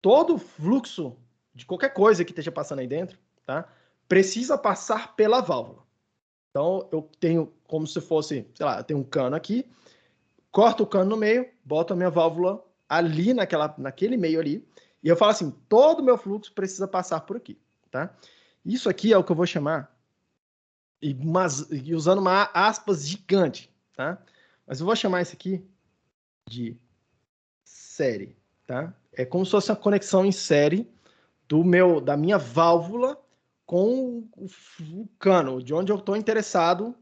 todo fluxo de qualquer coisa que esteja passando aí dentro, tá? Precisa passar pela válvula. Então, eu tenho como se fosse, sei lá, eu tenho um cano aqui, corto o cano no meio, boto a minha válvula ali naquele meio ali, e eu falo assim, todo o meu fluxo precisa passar por aqui, tá? Isso aqui é o que eu vou chamar, e usando uma aspas gigante, tá? Mas eu vou chamar isso aqui de série, tá? É como se fosse uma conexão em série da minha válvula com o cano, de onde eu estou interessado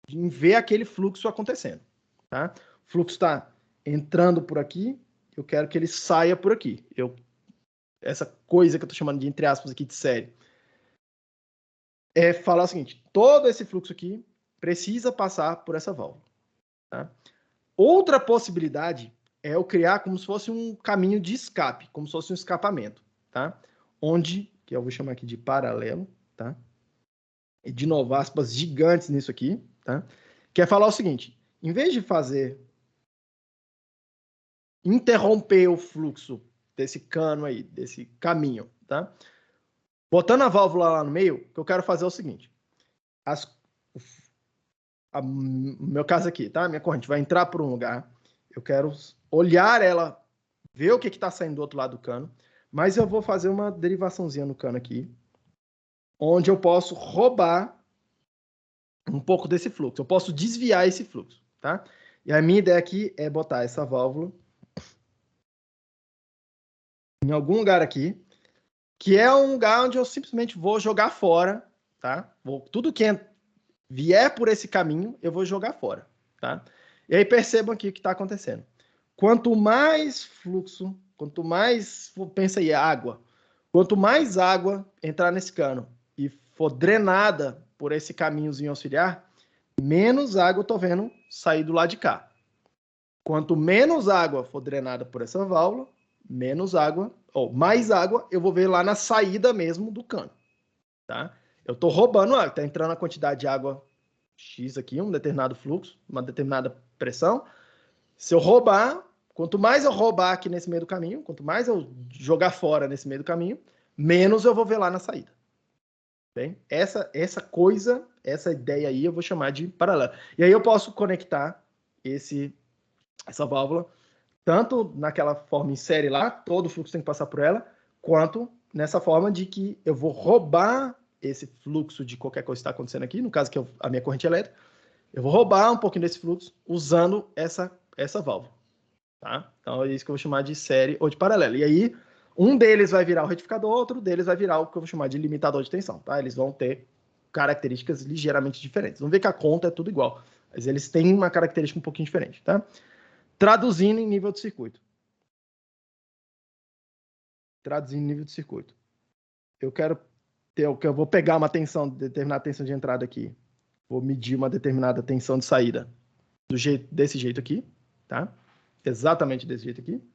em ver aquele fluxo acontecendo, tá? O fluxo está entrando por aqui, eu quero que ele saia por aqui. Essa coisa que eu estou chamando de, entre aspas, aqui de série, é falar o seguinte, todo esse fluxo aqui precisa passar por essa válvula, tá? Outra possibilidade é eu criar como se fosse um caminho de escape, como se fosse um escapamento, tá? Onde, que eu vou chamar aqui de paralelo, tá? E de novo, aspas gigantes nisso aqui, tá? Que é falar o seguinte, em vez de interromper o fluxo desse cano aí, desse caminho, tá? Botando a válvula lá no meio, o que eu quero fazer é o seguinte, o meu caso aqui, tá? Minha corrente vai entrar por um lugar, eu quero olhar ela, ver o que está saindo do outro lado do cano, mas eu vou fazer uma derivaçãozinha no cano aqui, onde eu posso roubar um pouco desse fluxo, eu posso desviar esse fluxo, tá? E a minha ideia aqui é botar essa válvula em algum lugar aqui, que é um lugar onde eu simplesmente vou jogar fora, tá? Tudo que vier por esse caminho, eu vou jogar fora, tá? E aí percebam aqui o que está acontecendo. Quanto mais fluxo, quanto mais, pensa aí, água, quanto mais água entrar nesse cano e for drenada por esse caminhozinho auxiliar, menos água eu tô vendo sair do lado de cá. Quanto menos água for drenada por essa válvula, menos água, ou mais água eu vou ver lá na saída mesmo do cano, tá? Eu tô roubando água, tá entrando a quantidade de água X aqui, um determinado fluxo, uma determinada pressão. Se eu roubar, quanto mais eu roubar aqui nesse meio do caminho, quanto mais eu jogar fora nesse meio do caminho, menos eu vou ver lá na saída. Bem, essa ideia aí eu vou chamar de paralelo. E aí eu posso conectar essa válvula tanto naquela forma em série lá, todo o fluxo tem que passar por ela, quanto nessa forma de que eu vou roubar esse fluxo de qualquer coisa que está acontecendo aqui, no caso que é a minha corrente elétrica, eu vou roubar um pouquinho desse fluxo usando essa válvula, tá? Então é isso que eu vou chamar de série ou de paralelo. E aí, um deles vai virar o retificador, outro deles vai virar o que eu vou chamar de limitador de tensão, tá? Eles vão ter características ligeiramente diferentes. Vamos ver que a conta é tudo igual, mas eles têm uma característica um pouquinho diferente, tá? Traduzindo em nível de circuito. Eu vou pegar uma tensão, determinada tensão de entrada aqui. Vou medir uma determinada tensão de saída desse jeito aqui, tá? Exatamente desse jeito aqui.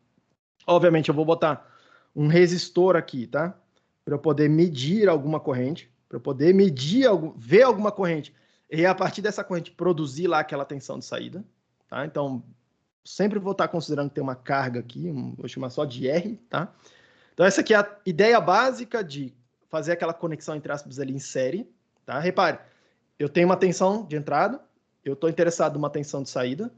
Obviamente, eu vou botar um resistor aqui, tá? para eu poder medir alguma corrente, para eu poder medir, ver alguma corrente, e a partir dessa corrente produzir lá aquela tensão de saída. Tá? Então, sempre vou estar considerando que tem uma carga aqui, vou chamar só de R. Tá? Então, essa aqui é a ideia básica de fazer aquela conexão entre aspas ali em série. Tá? Repare, eu tenho uma tensão de entrada, eu estou interessado numa tensão de saída.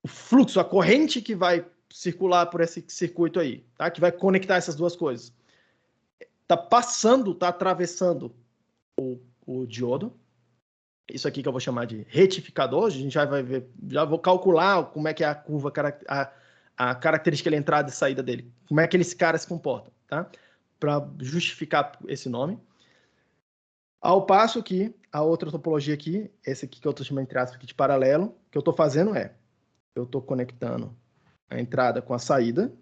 O fluxo, a corrente que vai circular por esse circuito aí, tá? Que vai conectar essas duas coisas, está passando, está atravessando o diodo. Isso aqui que eu vou chamar de retificador. A gente já vai ver, já vou calcular como é que é a curva, a característica de entrada e saída dele, como é que esse cara se comporta, tá? Para justificar esse nome. Ao passo que a outra topologia aqui, esse aqui que eu estou chamando entre aspas aqui de paralelo, o que eu estou fazendo é, eu estou conectando a entrada com a saída,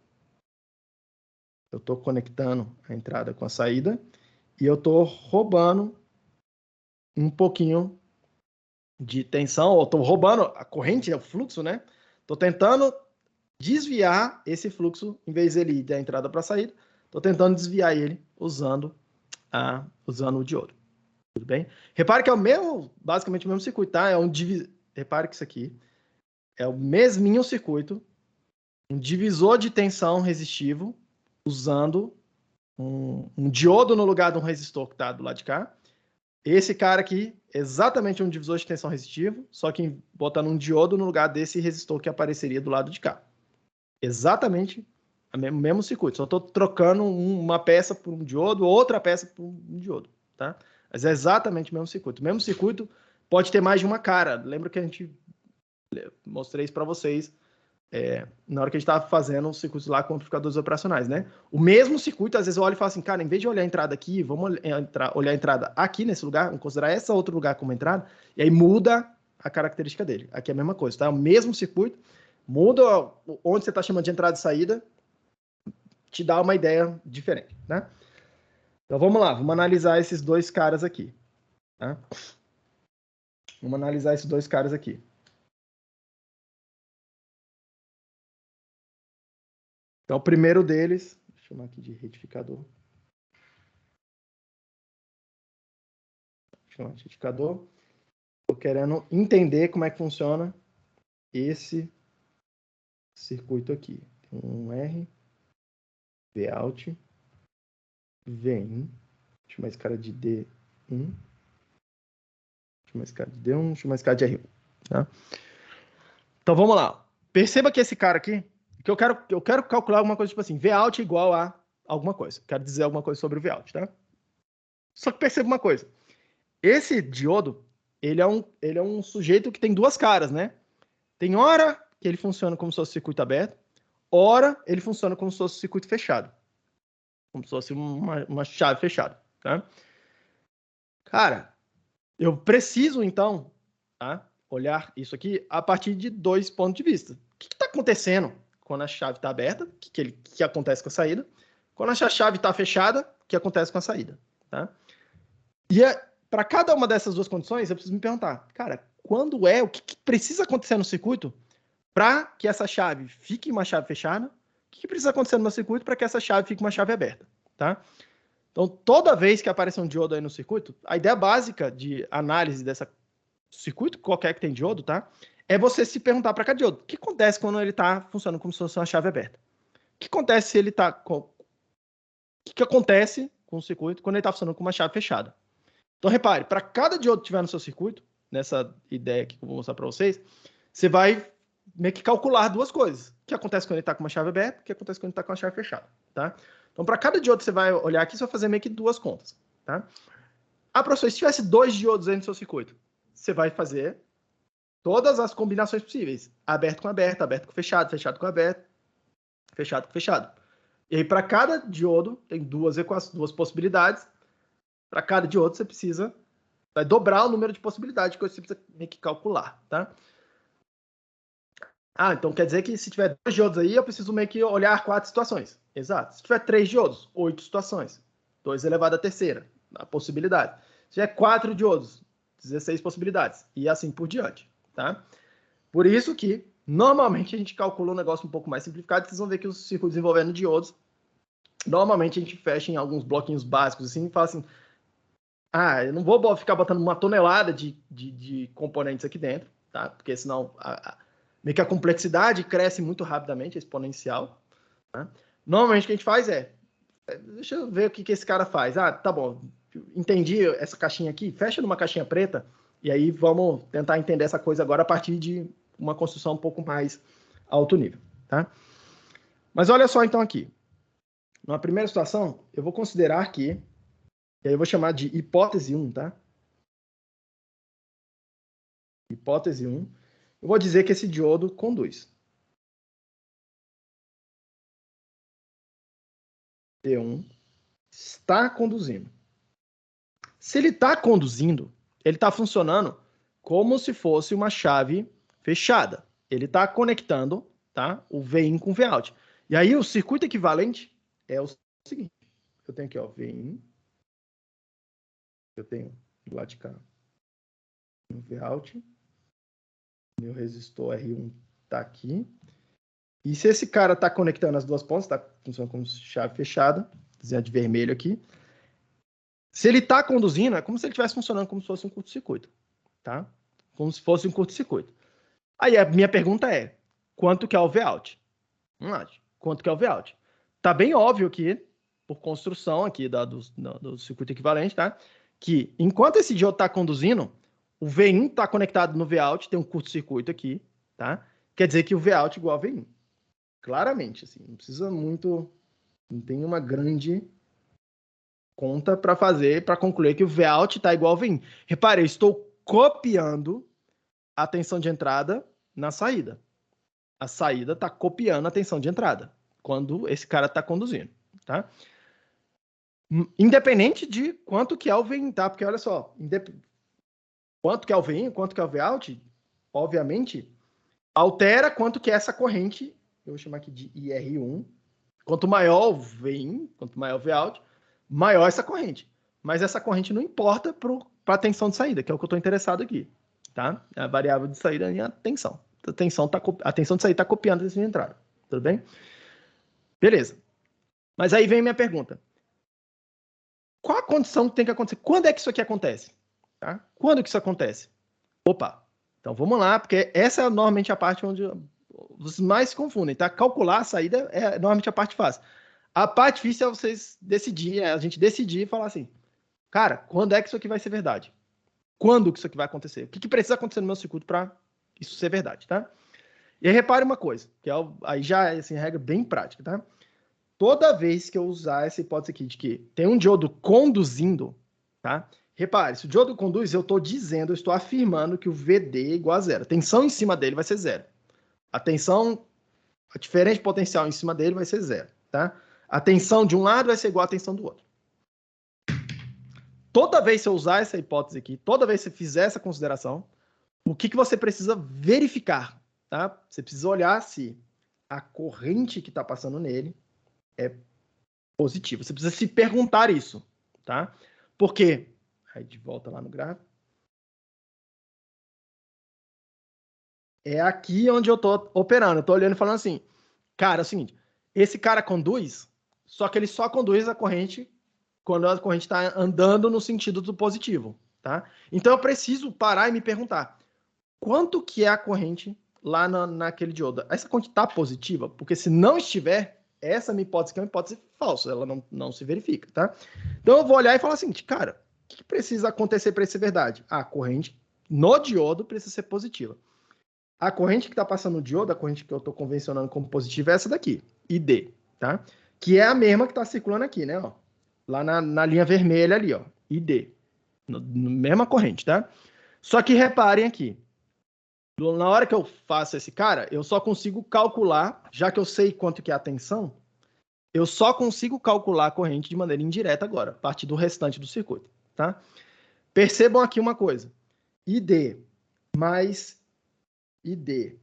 eu estou conectando a entrada com a saída, e eu estou roubando um pouquinho de tensão, ou estou roubando a corrente, o fluxo, né? Estou tentando desviar esse fluxo, em vez dele ir da entrada para a saída, estou tentando desviar ele usando o diodo. Tudo bem? Repare que é o mesmo, basicamente o mesmo circuito, tá? Repare que isso aqui é o mesminho circuito, um divisor de tensão resistivo, usando um diodo no lugar de um resistor que está do lado de cá. Esse cara aqui, exatamente um divisor de tensão resistivo, só que botando um diodo no lugar desse resistor que apareceria do lado de cá. Exatamente o mesmo circuito, só estou trocando uma peça por um diodo, outra peça por um diodo, tá? Mas é exatamente o mesmo circuito. O mesmo circuito pode ter mais de uma cara. Lembra que a gente mostrei isso para vocês na hora que a gente estava fazendo os circuitos lá com amplificadores operacionais, né? O mesmo circuito, às vezes eu olho e falo assim, cara, em vez de olhar a entrada aqui, vamos olhar a entrada aqui nesse lugar, vamos considerar esse outro lugar como entrada, e aí muda a característica dele. Aqui é a mesma coisa, tá? O mesmo circuito, muda onde você está chamando de entrada e saída, te dá uma ideia diferente, né? Então vamos lá, vamos analisar esses dois caras aqui, tá? Vamos analisar esses dois caras aqui. Então, o primeiro deles, vou chamar aqui de retificador. Vou chamar de retificador. Estou querendo entender como é que funciona esse circuito aqui. Tem um R, Vout, Vin. Deixa eu chamar esse cara de D1. Deixa eu chamar esse cara de D1, deixa eu chamar esse cara de R1. Tá? Então, vamos lá. Perceba que esse cara aqui, que eu quero calcular alguma coisa tipo assim, Vout igual a alguma coisa. Quero dizer alguma coisa sobre o Vout, tá? Só que perceba uma coisa. Esse diodo, ele é um sujeito que tem duas caras, né? Tem hora que ele funciona como se fosse circuito aberto, hora ele funciona como se fosse circuito fechado. Como se fosse uma chave fechada, tá? Cara, eu preciso, então, tá, olhar isso aqui a partir de dois pontos de vista. O que está acontecendo quando a chave está aberta? O que acontece com a saída? Quando a chave está fechada, o que acontece com a saída? Tá? E para cada uma dessas duas condições, eu preciso me perguntar, cara, o que precisa acontecer no circuito para que essa chave fique uma chave fechada? O que precisa acontecer no meu circuito para que essa chave fique uma chave aberta? Tá? Então, toda vez que aparece um diodo aí no circuito, a ideia básica de análise desse circuito, qualquer que tem diodo, tá? É você se perguntar para cada diodo, o que acontece quando ele está funcionando como se fosse uma chave aberta? O que acontece se ele está o que acontece com o circuito quando ele está funcionando com uma chave fechada? Então, repare, para cada diodo que tiver no seu circuito, nessa ideia aqui que eu vou mostrar para vocês, você vai meio que calcular duas coisas. O que acontece quando ele está com uma chave aberta, o que acontece quando ele está com uma chave fechada, tá? Então, para cada diodo que você vai olhar aqui, você vai fazer meio que duas contas, tá? Professor, se tivesse dois diodos aí no seu circuito, você vai fazer todas as combinações possíveis. Aberto com aberto, aberto com fechado, fechado com aberto, fechado com fechado. E aí, para cada diodo, tem duas possibilidades. Para cada diodo, você vai dobrar o número de possibilidades que você precisa meio que calcular, tá? Então quer dizer que se tiver dois diodos aí, eu preciso meio que olhar 4 situações. Exato. Se tiver 3 diodos, 8 situações. 2 elevado à terceira, a possibilidade. Se tiver 4 diodos, 16 possibilidades. E assim por diante, tá? Por isso que, normalmente, a gente calcula um negócio um pouco mais simplificado. Vocês vão ver que os circuitos envolvendo diodos, Normalmente a gente fecha em alguns bloquinhos básicos assim e fala assim, eu não vou ficar botando uma tonelada de componentes aqui dentro, tá? Porque senão meio que a complexidade cresce muito rapidamente, exponencial. Tá? Normalmente o que a gente faz deixa eu ver o que esse cara faz. Tá bom, entendi essa caixinha aqui, fecha numa caixinha preta e aí vamos tentar entender essa coisa agora a partir de uma construção um pouco mais alto nível, tá? Mas olha só então aqui. Numa primeira situação, eu vou considerar que, e aí eu vou chamar de hipótese 1, tá? Hipótese 1. Eu vou dizer que esse diodo conduz. T1 está conduzindo. Se ele está conduzindo, ele está funcionando como se fosse uma chave fechada. Ele está conectando, tá, o VIN com o Vout. E aí o circuito equivalente é o seguinte. Eu tenho aqui, ó, VIN. Eu tenho do lado de cá um Vout. Meu resistor R1 está aqui. E se esse cara está conectando as duas pontas, está funcionando como chave fechada, desenhado de vermelho aqui. Se ele está conduzindo, é como se ele estivesse funcionando como se fosse um curto-circuito, tá? Como se fosse um curto-circuito. Aí a minha pergunta é, quanto que é o Vout? Quanto que é o Vout? Tá bem óbvio aqui, por construção aqui do circuito equivalente, tá? Que enquanto esse diodo está conduzindo, o V1 está conectado no Vout, tem um curto-circuito aqui, tá? Quer dizer que o Vout é igual a V1. Claramente, assim, não precisa muito, não tem uma grande conta para fazer, para concluir que o Vout está igual ao VIN. Repare, eu estou copiando a tensão de entrada na saída. A saída está copiando a tensão de entrada quando esse cara está conduzindo, tá? Independente de quanto que é o VIN, tá? Porque olha só, quanto que é o VIN, quanto que é o Vout, obviamente, altera quanto que é essa corrente, eu vou chamar aqui de IR1. Quanto maior o VIN, quanto maior o Vout, maior essa corrente. Mas essa corrente não importa para a tensão de saída, que é o que eu estou interessado aqui. Tá? A variável de saída é a tensão. A tensão de saída está copiando a tensão de entrada. Tudo bem? Beleza. Mas aí vem a minha pergunta. Qual a condição que tem que acontecer? Quando é que isso aqui acontece? Tá? Quando que isso acontece? Opa! Então vamos lá, porque essa é normalmente a parte onde os mais se confundem, tá? Calcular a saída é normalmente a parte fácil. A parte difícil é vocês decidirem, a gente decidir e falar assim, cara, quando é que isso aqui vai ser verdade? Quando que isso aqui vai acontecer? O que precisa acontecer no meu circuito para isso ser verdade, tá? E aí repare uma coisa, que aí já é assim, regra bem prática, tá? Toda vez que eu usar essa hipótese aqui de que tem um diodo conduzindo, tá? Repare, se o diodo conduz, eu estou afirmando que o VD é igual a zero. A tensão em cima dele vai ser zero. A diferença de potencial em cima dele vai ser zero, tá? A tensão de um lado vai ser igual à tensão do outro. Toda vez que você usar essa hipótese aqui, toda vez que você fizer essa consideração, o que você precisa verificar, tá? Você precisa olhar se a corrente que está passando nele é positiva. Você precisa se perguntar isso, tá? Porque, aí de volta lá no gráfico, é aqui onde eu estou operando. Eu estou olhando e falando assim, cara, é o seguinte, esse cara conduz, só que ele só conduz a corrente quando a corrente está andando no sentido do positivo, tá? Então eu preciso parar e me perguntar, quanto que é a corrente lá naquele diodo? Essa corrente está positiva? Porque se não estiver, essa minha hipótese aqui é uma hipótese falsa, ela não se verifica, tá? Então eu vou olhar e falar assim, cara, o que precisa acontecer para isso ser verdade? A corrente no diodo precisa ser positiva. A corrente que está passando no diodo, a corrente que eu estou convencionando como positiva é essa daqui, ID, tá? Que é a mesma que está circulando aqui, né? Ó, lá na linha vermelha ali, ó, ID. Mesma corrente, tá? Só que reparem aqui, na hora que eu faço esse cara, eu só consigo calcular, já que eu sei quanto que é a tensão, eu só consigo calcular a corrente de maneira indireta agora, a partir do restante do circuito, tá? Percebam aqui uma coisa. ID mais ID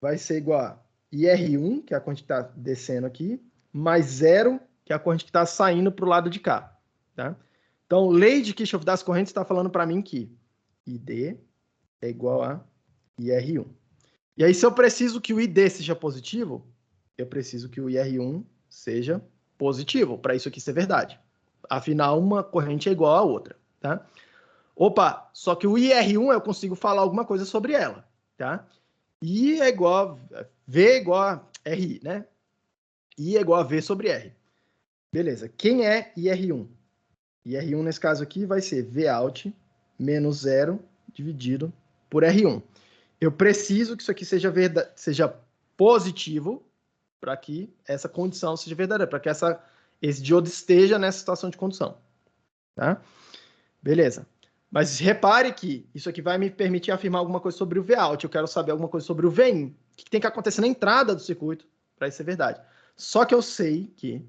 vai ser igual a IR1, que é a corrente que está descendo aqui, mais 0, que é a corrente que está saindo para o lado de cá, tá? Então, lei de Kirchhoff das correntes está falando para mim que ID é igual a IR1. E aí, se eu preciso que o ID seja positivo, eu preciso que o IR1 seja positivo, para isso aqui ser verdade. Afinal, uma corrente é igual à outra, tá? Opa, só que o IR1 eu consigo falar alguma coisa sobre ela, tá? I é igual a V é igual a RI, né? I é igual a V sobre R. Beleza. Quem é IR1? IR1, nesse caso aqui, vai ser Vout menos 0 dividido por R1. Eu preciso que isso aqui seja positivo para que essa condição seja verdadeira, para que esse diodo esteja nessa situação de condução. Tá? Beleza. Mas repare que isso aqui vai me permitir afirmar alguma coisa sobre o Vout. Eu quero saber alguma coisa sobre o Vin. O que tem que acontecer na entrada do circuito para isso ser verdade. Só que eu sei que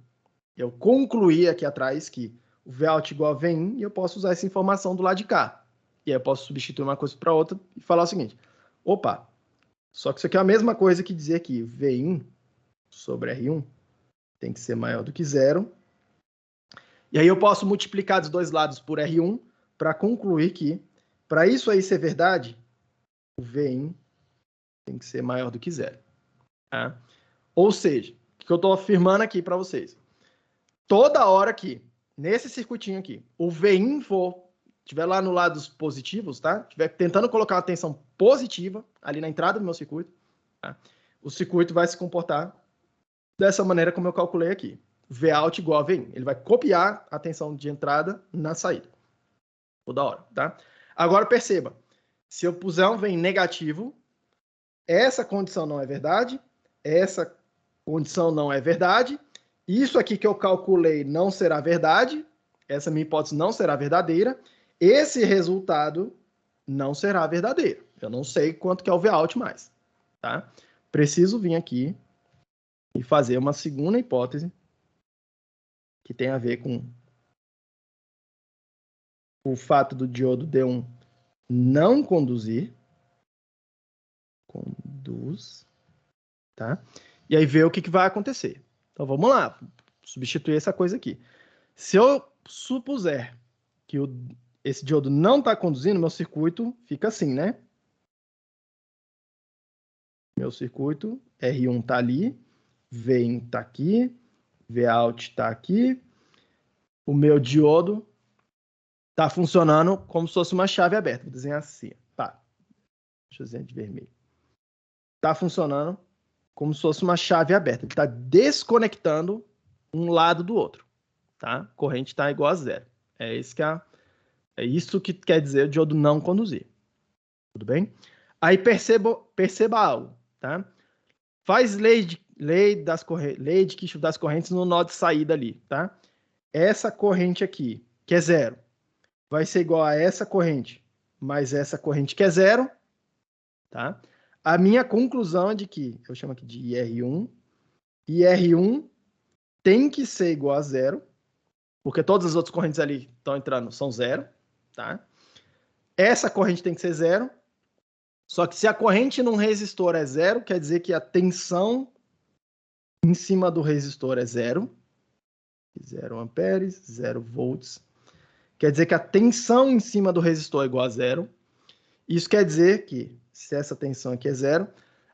eu concluí aqui atrás que o Vout igual a Vin e eu posso usar essa informação do lado de cá. E aí eu posso substituir uma coisa para outra e falar o seguinte. Opa, só que isso aqui é a mesma coisa que dizer que Vin sobre R1 tem que ser maior do que 0. E aí eu posso multiplicar dos dois lados por R1 para concluir que, para isso aí ser verdade, o Vin tem que ser maior do que 0. Tá? Ou seja, o que eu estou afirmando aqui para vocês? Toda hora que, nesse circuitinho aqui, o Vin estiver lá no lado dos positivos, tá? Estiver tentando colocar uma tensão positiva ali na entrada do meu circuito, tá? O circuito vai se comportar dessa maneira como eu calculei aqui. Vout igual a Vin. Ele vai copiar a tensão de entrada na saída. Toda hora, tá? Agora perceba, se eu puser um Vin negativo, essa condição não é verdade, essa condição não é verdade, isso aqui que eu calculei não será verdade, essa minha hipótese não será verdadeira, esse resultado não será verdadeiro. Eu não sei quanto que é o Vout mais, tá? Preciso vir aqui e fazer uma segunda hipótese que tem a ver com o fato do diodo D1 não conduzir. Conduz, tá? E aí ver o que vai acontecer. Então vamos lá, substituir essa coisa aqui. Se eu supuser que esse diodo não está conduzindo, meu circuito fica assim, né? Meu circuito, R1 está ali, Vin está aqui, Vout está aqui. O meu diodo está funcionando como se fosse uma chave aberta. Vou desenhar assim. Tá. Deixa eu desenhar de vermelho. Está funcionando como se fosse uma chave aberta. Ele está desconectando um lado do outro. Tá? A corrente está igual a 0. É isso que quer dizer o diodo não conduzir. Tudo bem? Aí perceba algo. Tá? Faz lei de Kirchhoff das correntes no nó de saída ali. Tá? Essa corrente aqui, que é 0, vai ser igual a essa corrente mais essa corrente que é 0. Tá? A minha conclusão é de que, eu chamo aqui de IR1, IR1 tem que ser igual a 0, porque todas as outras correntes ali estão entrando são 0, tá? Essa corrente tem que ser 0, só que se a corrente num resistor é 0, quer dizer que a tensão em cima do resistor é 0, 0 amperes, 0 volts. Quer dizer que a tensão em cima do resistor é igual a 0. Isso quer dizer que, se essa tensão aqui é 0,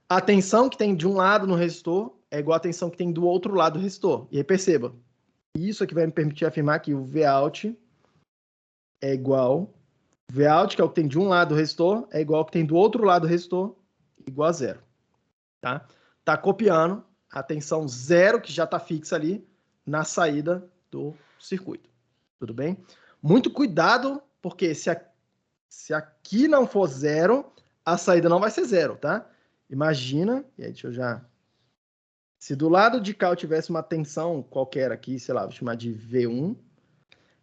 a tensão que tem de um lado no resistor é igual à tensão que tem do outro lado do resistor. E aí perceba, isso aqui vai me permitir afirmar que o Vout é igual... Vout, que é o que tem de um lado do resistor, é igual ao que tem do outro lado do resistor, igual a 0. Tá? Tá copiando a tensão 0, que já está fixa ali, na saída do circuito. Tudo bem? Muito cuidado, porque se aqui não for 0, a saída não vai ser 0, tá? Imagina, e aí deixa eu já... Se do lado de cá eu tivesse uma tensão qualquer aqui, sei lá, vou chamar de V1,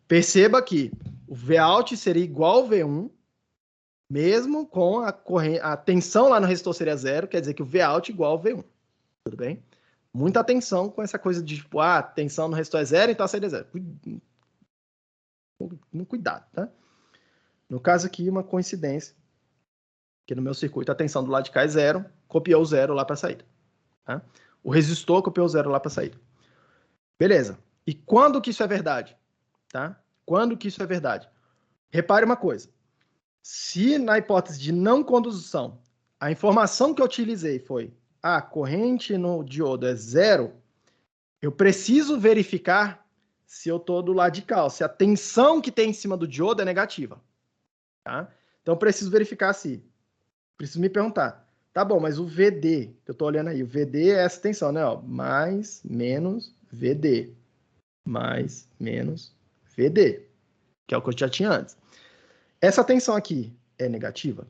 perceba que o Vout seria igual ao V1, mesmo com a tensão lá no resistor seria 0, quer dizer que o Vout igual ao V1. Tudo bem? Muita atenção com essa coisa de, tipo, a tensão no resistor é 0, então a saída é 0. Cuidado, tá? No caso aqui, uma coincidência, que no meu circuito a tensão do lado de cá é 0, copiou o 0 lá para a saída. Tá? O resistor copiou o 0 lá para a saída. Beleza. E quando que isso é verdade? Tá? Quando que isso é verdade? Repare uma coisa. Se na hipótese de não condução, a informação que eu utilizei foi a corrente no diodo é 0, eu preciso verificar se eu estou do lado de cá, se a tensão que tem em cima do diodo é negativa. Tá? Então, eu preciso verificar se. Preciso me perguntar. Tá bom, mas o VD, que eu estou olhando aí, o VD é essa tensão, né? Ó, mais, menos, VD. Mais, menos, VD. Que é o que eu já tinha antes. Essa tensão aqui é negativa?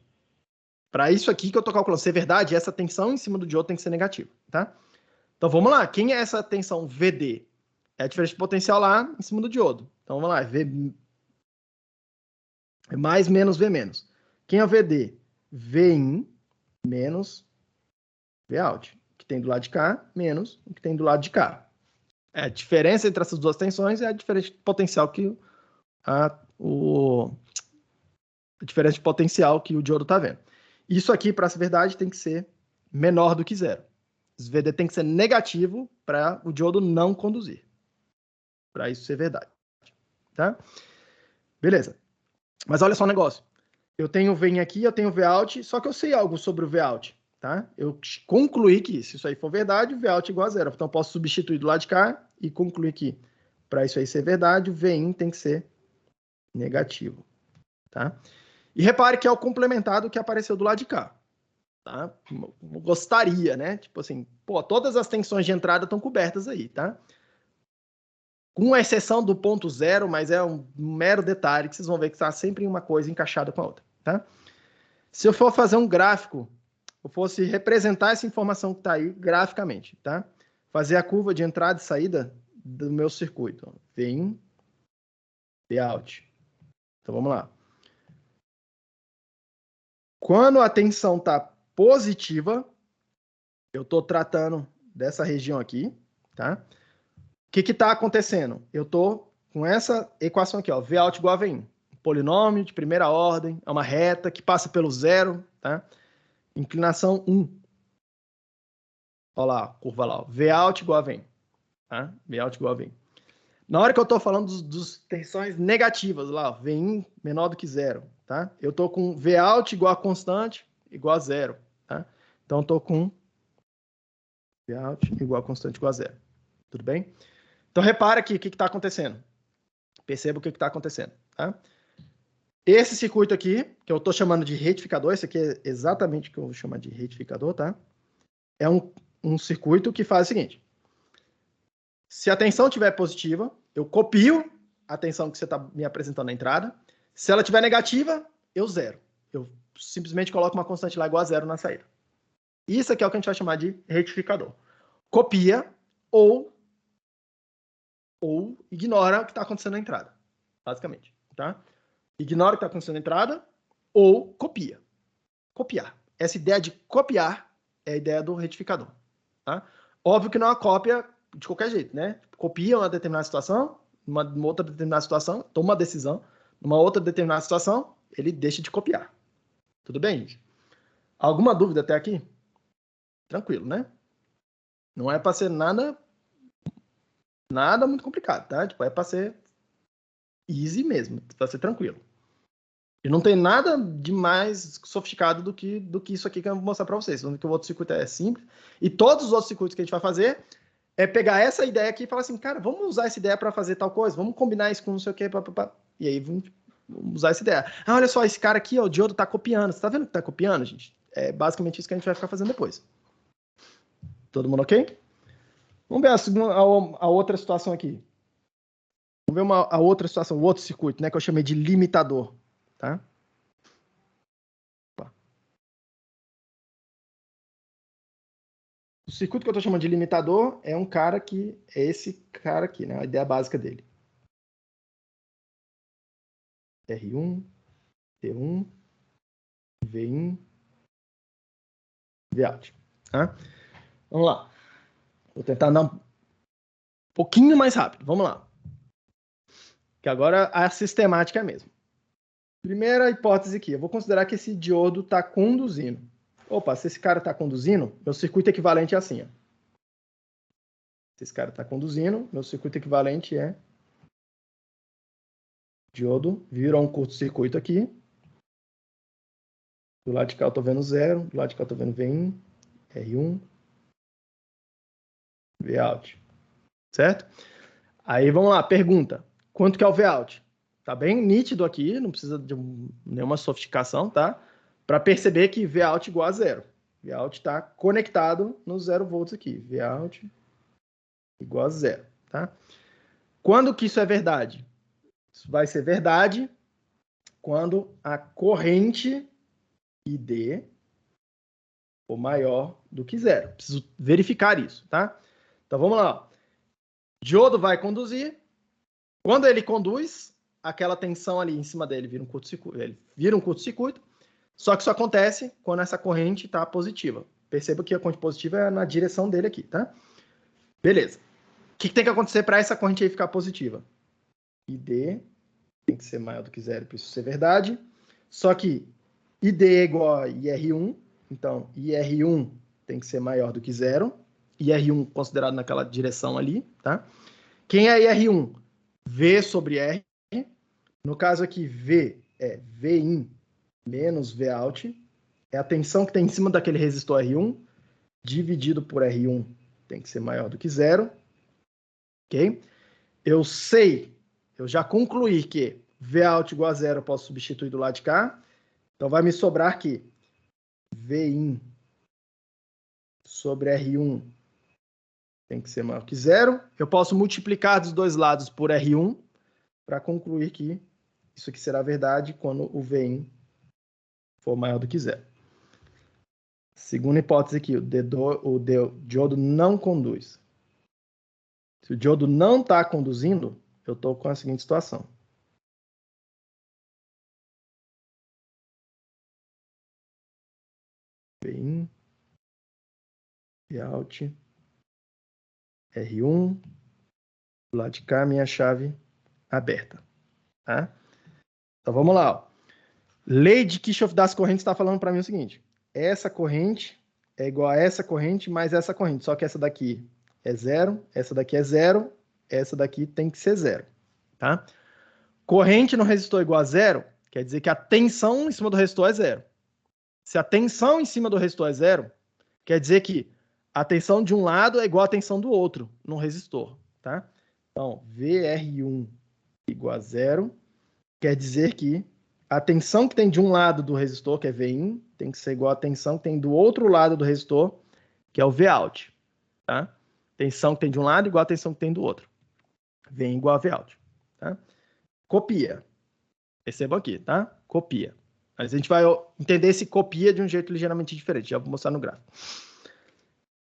Para isso aqui que eu estou calculando ser verdade, essa tensão em cima do diodo tem que ser negativa, tá? Então, vamos lá. Quem é essa tensão VD? É a diferença de potencial lá em cima do diodo. Então, vamos lá. V mais, menos, V menos. Quem é o VD? Vin menos Vout. O que tem do lado de cá, menos o que tem do lado de cá. A diferença entre essas duas tensões é a diferença de potencial que a diferença de potencial que o diodo está vendo. Isso aqui, para ser verdade, tem que ser menor do que zero. Esse VD tem que ser negativo para o diodo não conduzir. Para isso ser verdade. Tá? Beleza. Mas olha só o negócio. Eu tenho o VIN aqui, eu tenho o Vout, só que eu sei algo sobre o Vout. Tá? Eu concluí que, se isso aí for verdade, o Vout é igual a zero. Então, eu posso substituir do lado de cá e concluir que, para isso aí ser verdade, o VIN tem que ser negativo. Tá? E repare que é o complementado que apareceu do lado de cá. Tá? Gostaria, né? Tipo assim, pô, todas as tensões de entrada estão cobertas aí, tá? Com exceção do ponto zero, mas é um mero detalhe que vocês vão ver que está sempre uma coisa encaixada com a outra, tá? Se eu for fazer um gráfico, eu fosse representar essa informação que está aí graficamente, tá? Fazer a curva de entrada e saída do meu circuito. Vin, Vout. Então, vamos lá. Quando a tensão está positiva, eu estou tratando dessa região aqui, tá? O que está acontecendo? Eu estou com essa equação aqui, ó, Vout igual a Vin. Polinômio de primeira ordem, é uma reta que passa pelo zero, tá? Inclinação 1. Olha lá, curva lá, ó. Vout igual a Vin. Tá? Vout igual a Vin. Na hora que eu estou falando dos tensões negativas lá, ó, Vin menor do que zero, tá? Eu estou com Vout igual a constante, igual a zero, tá? Então, eu estou com Vout igual a constante igual a zero. Tudo bem? Então, repara aqui o que está acontecendo. Perceba o que está acontecendo, tá? Esse circuito aqui, que eu estou chamando de retificador, esse aqui é exatamente o que eu vou chamar de retificador, tá? É um circuito que faz o seguinte. Se a tensão estiver positiva, eu copio a tensão que você está me apresentando na entrada. Se ela estiver negativa, eu zero. Eu simplesmente coloco uma constante lá igual a zero na saída. Isso aqui é o que a gente vai chamar de retificador. Copia ou ignora o que está acontecendo na entrada, basicamente, tá? Ignora o que está acontecendo na entrada ou copia. Copiar. Essa ideia de copiar é a ideia do retificador, tá? Óbvio que não é uma cópia de qualquer jeito, né? Copia uma determinada situação, uma outra determinada situação, toma uma decisão, numa outra determinada situação, ele deixa de copiar. Tudo bem, gente? Alguma dúvida até aqui? Tranquilo, né? Não é para ser nada muito complicado, tá? Tipo, é para ser easy mesmo, para ser tranquilo. E não tem nada de mais sofisticado do que isso aqui que eu vou mostrar para vocês. O outro circuito é simples. E todos os outros circuitos que a gente vai fazer é pegar essa ideia aqui e falar assim, cara, vamos usar essa ideia para fazer tal coisa, vamos combinar isso com não sei o quê, e aí vamos usar essa ideia. Ah, olha só, esse cara aqui, ó, o diodo tá copiando. Você tá vendo que tá copiando, gente? É basicamente isso que a gente vai ficar fazendo depois. Todo mundo ok? Vamos ver a outra situação aqui. Vamos ver a outra situação, o outro circuito, né, que eu chamei de limitador, tá? O circuito que eu estou chamando de limitador é um cara que é esse cara aqui, né? A ideia básica dele. R1, T1, V1, Vout. Tá? Vamos lá. Vou tentar andar um pouquinho mais rápido. Vamos lá. Que agora a sistemática é a mesma. Primeira hipótese aqui. Eu vou considerar que esse diodo está conduzindo. Opa, se esse cara está conduzindo, meu circuito equivalente é assim. Ó. Se esse cara está conduzindo, meu circuito equivalente é diodo, virou um curto-circuito aqui. Do lado de cá eu estou vendo zero, do lado de cá eu estou vendo V1, R1, Vout. certo? Aí vamos lá, pergunta. Quanto que é o Vout? Tá bem nítido aqui, não precisa de nenhuma sofisticação, tá? Para perceber que Vout igual a zero. Vout está conectado no 0 volts aqui. Vout igual a zero, tá? Quando que isso é verdade? Isso vai ser verdade quando a corrente ID for maior do que zero. Preciso verificar isso, tá? Então vamos lá. Diodo vai conduzir. Quando ele conduz, aquela tensão ali em cima dele vira um curto-circuito. Ele vira um curto-circuito. Só que isso acontece quando essa corrente está positiva. Perceba que a corrente positiva é na direção dele aqui, tá? Beleza. O que tem que acontecer para essa corrente aí ficar positiva? ID tem que ser maior do que zero para isso ser verdade. Só que ID é igual a IR1. Então, IR1 tem que ser maior do que zero. IR1 considerado naquela direção ali, tá? Quem é IR1? V sobre R. No caso aqui, V é Vin menos Vout. É a tensão que tem em cima daquele resistor R1, dividido por R1 tem que ser maior do que zero. Ok? Eu já concluí que Vout igual a zero eu posso substituir do lado de cá. Então vai me sobrar aqui Vin sobre R1 tem que ser maior que zero. Eu posso multiplicar dos dois lados por R1 para concluir que isso aqui será verdade quando o Vin for maior do que zero. Segunda hipótese aqui, o diodo não conduz. Se o diodo não está conduzindo, eu estou com a seguinte situação. Vin, Vout, R1, do lado de cá, minha chave aberta. Tá? Então vamos lá. Ó. Lei de Kirchhoff das correntes está falando para mim o seguinte. Essa corrente é igual a essa corrente mais essa corrente. Só que essa daqui é zero, essa daqui é zero, essa daqui tem que ser zero. Tá? Corrente no resistor igual a zero, quer dizer que a tensão em cima do resistor é zero. Se a tensão em cima do resistor é zero, quer dizer que a tensão de um lado é igual à tensão do outro no resistor. Tá? Então, VR1 igual a zero, quer dizer que a tensão que tem de um lado do resistor, que é Vin, tem que ser igual à tensão que tem do outro lado do resistor, que é o Vout. Tá? Tensão que tem de um lado igual à tensão que tem do outro. Vin igual a Vout. Tá? Copia. Percebam aqui, tá? Copia. Mas a gente vai entender esse copia de um jeito ligeiramente diferente. Já vou mostrar no gráfico.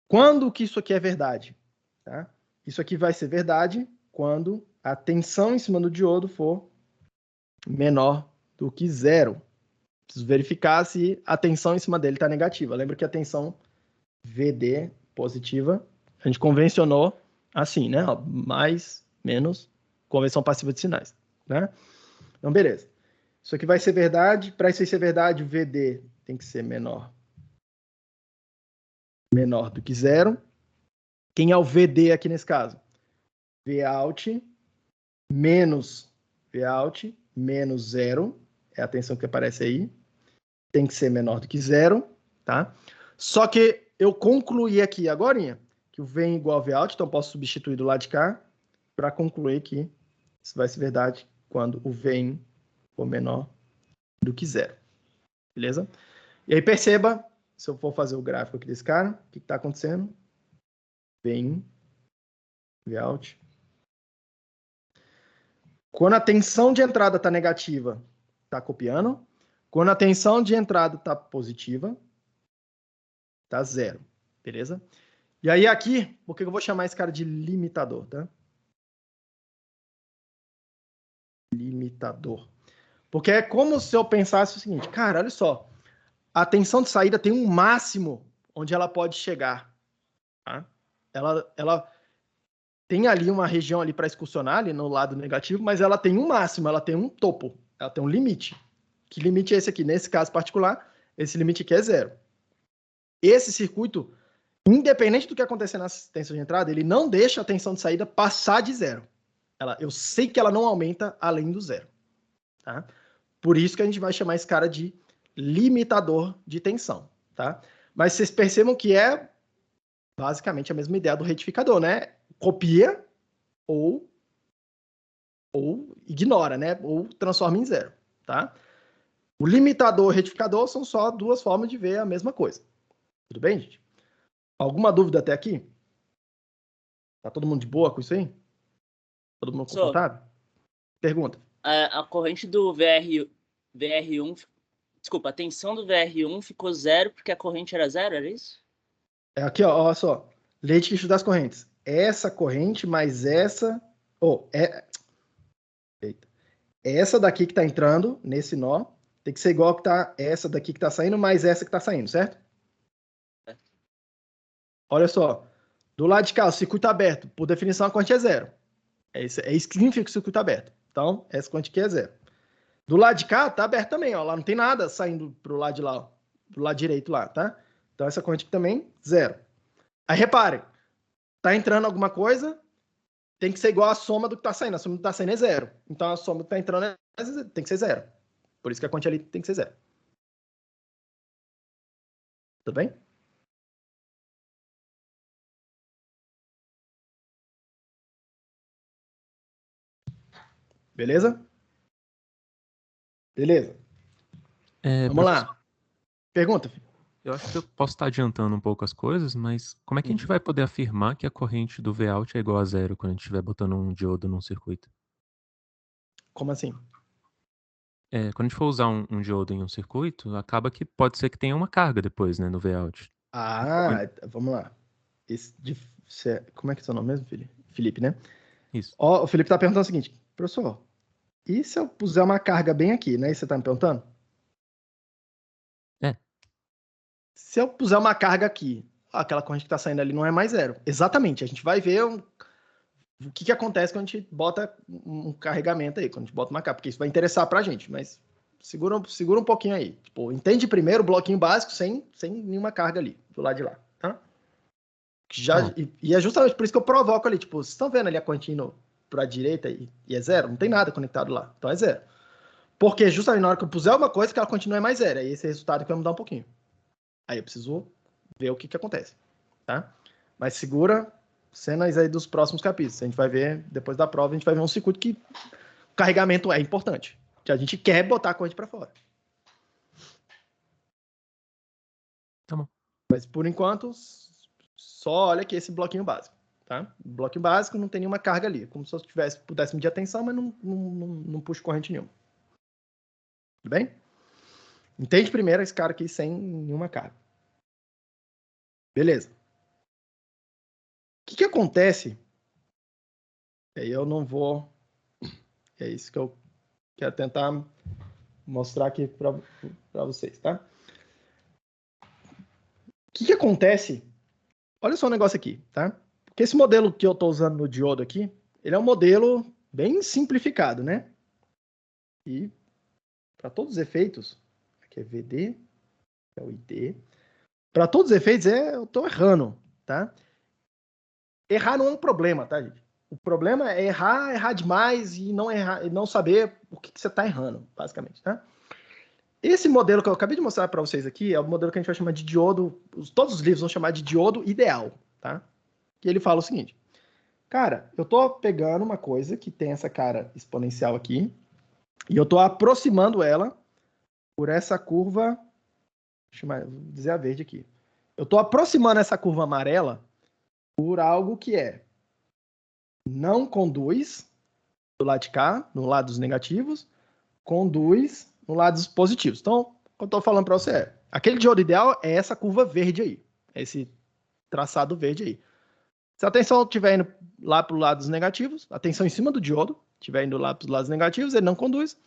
Quando que isso aqui é verdade? Tá? Isso aqui vai ser verdade quando a tensão em cima do diodo for menor do que zero. Preciso verificar se a tensão em cima dele está negativa. Lembra que a tensão VD positiva, a gente convencionou assim, né? Ó, mais, menos, convenção passiva de sinais. Né? Então, beleza. Isso aqui vai ser verdade. Para isso ser verdade, o VD tem que ser menor do que zero. Quem é o VD aqui nesse caso? Vout menos Vout menos zero. É a tensão que aparece aí. Tem que ser menor do que zero. Tá? Só que eu concluí aqui agora que o V igual a Vout, então posso substituir do lado de cá para concluir que isso vai ser verdade quando o V for menor do que zero. Beleza? E aí perceba, se eu for fazer o gráfico aqui desse cara, o que está acontecendo? Vin, Vout. Quando a tensão de entrada está negativa, está copiando. Quando a tensão de entrada está positiva, está zero. Beleza? E aí aqui, por que eu vou chamar esse cara de limitador, tá? Limitador. Porque é como se eu pensasse o seguinte, cara, olha só, a tensão de saída tem um máximo onde ela pode chegar. Tá? Ela tem ali uma região ali para excursionar ali no lado negativo, mas ela tem um máximo, ela tem um topo, ela tem um limite. Que limite é esse aqui? Nesse caso particular, esse limite aqui é zero. Esse circuito, independente do que acontecer na tensão de entrada, ele não deixa a tensão de saída passar de zero. Eu sei que ela não aumenta além do zero. Tá? Por isso que a gente vai chamar esse cara de limitador de tensão. Tá? Mas vocês percebam que é basicamente a mesma ideia do retificador, né? Copia, ou ignora, né? Ou transforma em zero, tá? O limitador e o retificador são só duas formas de ver a mesma coisa. Tudo bem, gente? Alguma dúvida até aqui? Tá todo mundo de boa com isso aí? Todo mundo confortável? Pergunta. A corrente do VR1, desculpa, a tensão do VR1 ficou zero porque a corrente era zero, era isso? É aqui, ó, olha só. Lei de Kirchhoff das correntes. Essa corrente mais essa... Eita. Essa daqui que tá entrando nesse nó tem que ser igual que tá essa daqui que tá saindo mais essa que tá saindo, certo? É. Olha só. Do lado de cá, o circuito aberto, por definição, a corrente é zero. É isso que significa o circuito aberto. Então, essa corrente aqui é zero. Do lado de cá, tá aberto também, ó. Lá não tem nada saindo pro lado de lá, ó. Do lado direito lá, tá? Então, essa corrente aqui também, zero. Aí, reparem. Tá entrando alguma coisa, tem que ser igual a soma do que tá saindo. A soma do que tá saindo é zero. Então, a soma do que tá entrando tem que ser zero. Por isso que a corrente ali tem que ser zero. Tudo bem? Beleza? Beleza. Vamos lá. Pergunta, filho. Eu acho que eu posso estar adiantando um pouco as coisas, mas como é que a gente vai poder afirmar que a corrente do Vout é igual a zero quando a gente estiver botando um diodo num circuito? Como assim? Quando a gente for usar um diodo em um circuito, acaba que pode ser que tenha uma carga depois, né, no Vout. Vamos lá. Como é que é seu nome mesmo, Felipe? Felipe, né? Isso. Ó, o Felipe tá perguntando o seguinte, professor, e se eu puser uma carga bem aqui, né? E você tá me perguntando? Se eu puser uma carga aqui, aquela corrente que tá saindo ali não é mais zero. Exatamente, a gente vai ver o que acontece quando a gente bota um carregamento aí, quando a gente bota uma carga, porque isso vai interessar pra gente, mas segura um pouquinho aí. Tipo, entende primeiro o bloquinho básico sem nenhuma carga ali, do lado de lá, tá? E é justamente por isso que eu provoco ali, tipo, vocês estão vendo ali a corrente indo pra direita e é zero? Não tem nada conectado lá, então é zero. Porque justamente na hora que eu puser uma coisa, que ela continua mais zero, aí esse resultado que vai mudar um pouquinho. Aí eu preciso ver o que acontece, tá? Mas segura cenas aí dos próximos capítulos. A gente vai ver, depois da prova, a gente vai ver um circuito que o carregamento é importante, que a gente quer botar a corrente para fora. Tá bom. Mas por enquanto, só olha aqui esse bloquinho básico, tá? O bloquinho básico não tem nenhuma carga ali, como se eu pudesse medir a tensão, mas não puxo corrente nenhuma. Tudo bem? Entende primeiro esse cara aqui sem nenhuma carga. Beleza. O que acontece? Aí eu não vou... É isso que eu quero tentar mostrar aqui para vocês, tá? O que acontece? Olha só o negócio aqui, tá? Porque esse modelo que eu estou usando no diodo aqui, ele é um modelo bem simplificado, né? E para todos os efeitos, aqui é VD, é o ID. Para todos os efeitos, eu estou errando, tá? Errar não é um problema, tá, gente? O problema é errar demais e não saber o que você está errando, basicamente, tá? Esse modelo que eu acabei de mostrar para vocês aqui é o modelo que a gente vai chamar de diodo, todos os livros vão chamar de diodo ideal, tá? E ele fala o seguinte, cara, eu tô pegando uma coisa que tem essa cara exponencial aqui e eu tô aproximando ela por essa curva, vou dizer a verde aqui. Eu tô aproximando essa curva amarela por algo que não conduz do lado de cá, no lado dos negativos, conduz no lado dos positivos. Então, o que eu estou falando para você aquele diodo ideal é essa curva verde aí, esse traçado verde aí. Se a tensão estiver indo lá para o lado dos negativos, a tensão em cima do diodo estiver indo lá para os lados negativos, ele não conduz.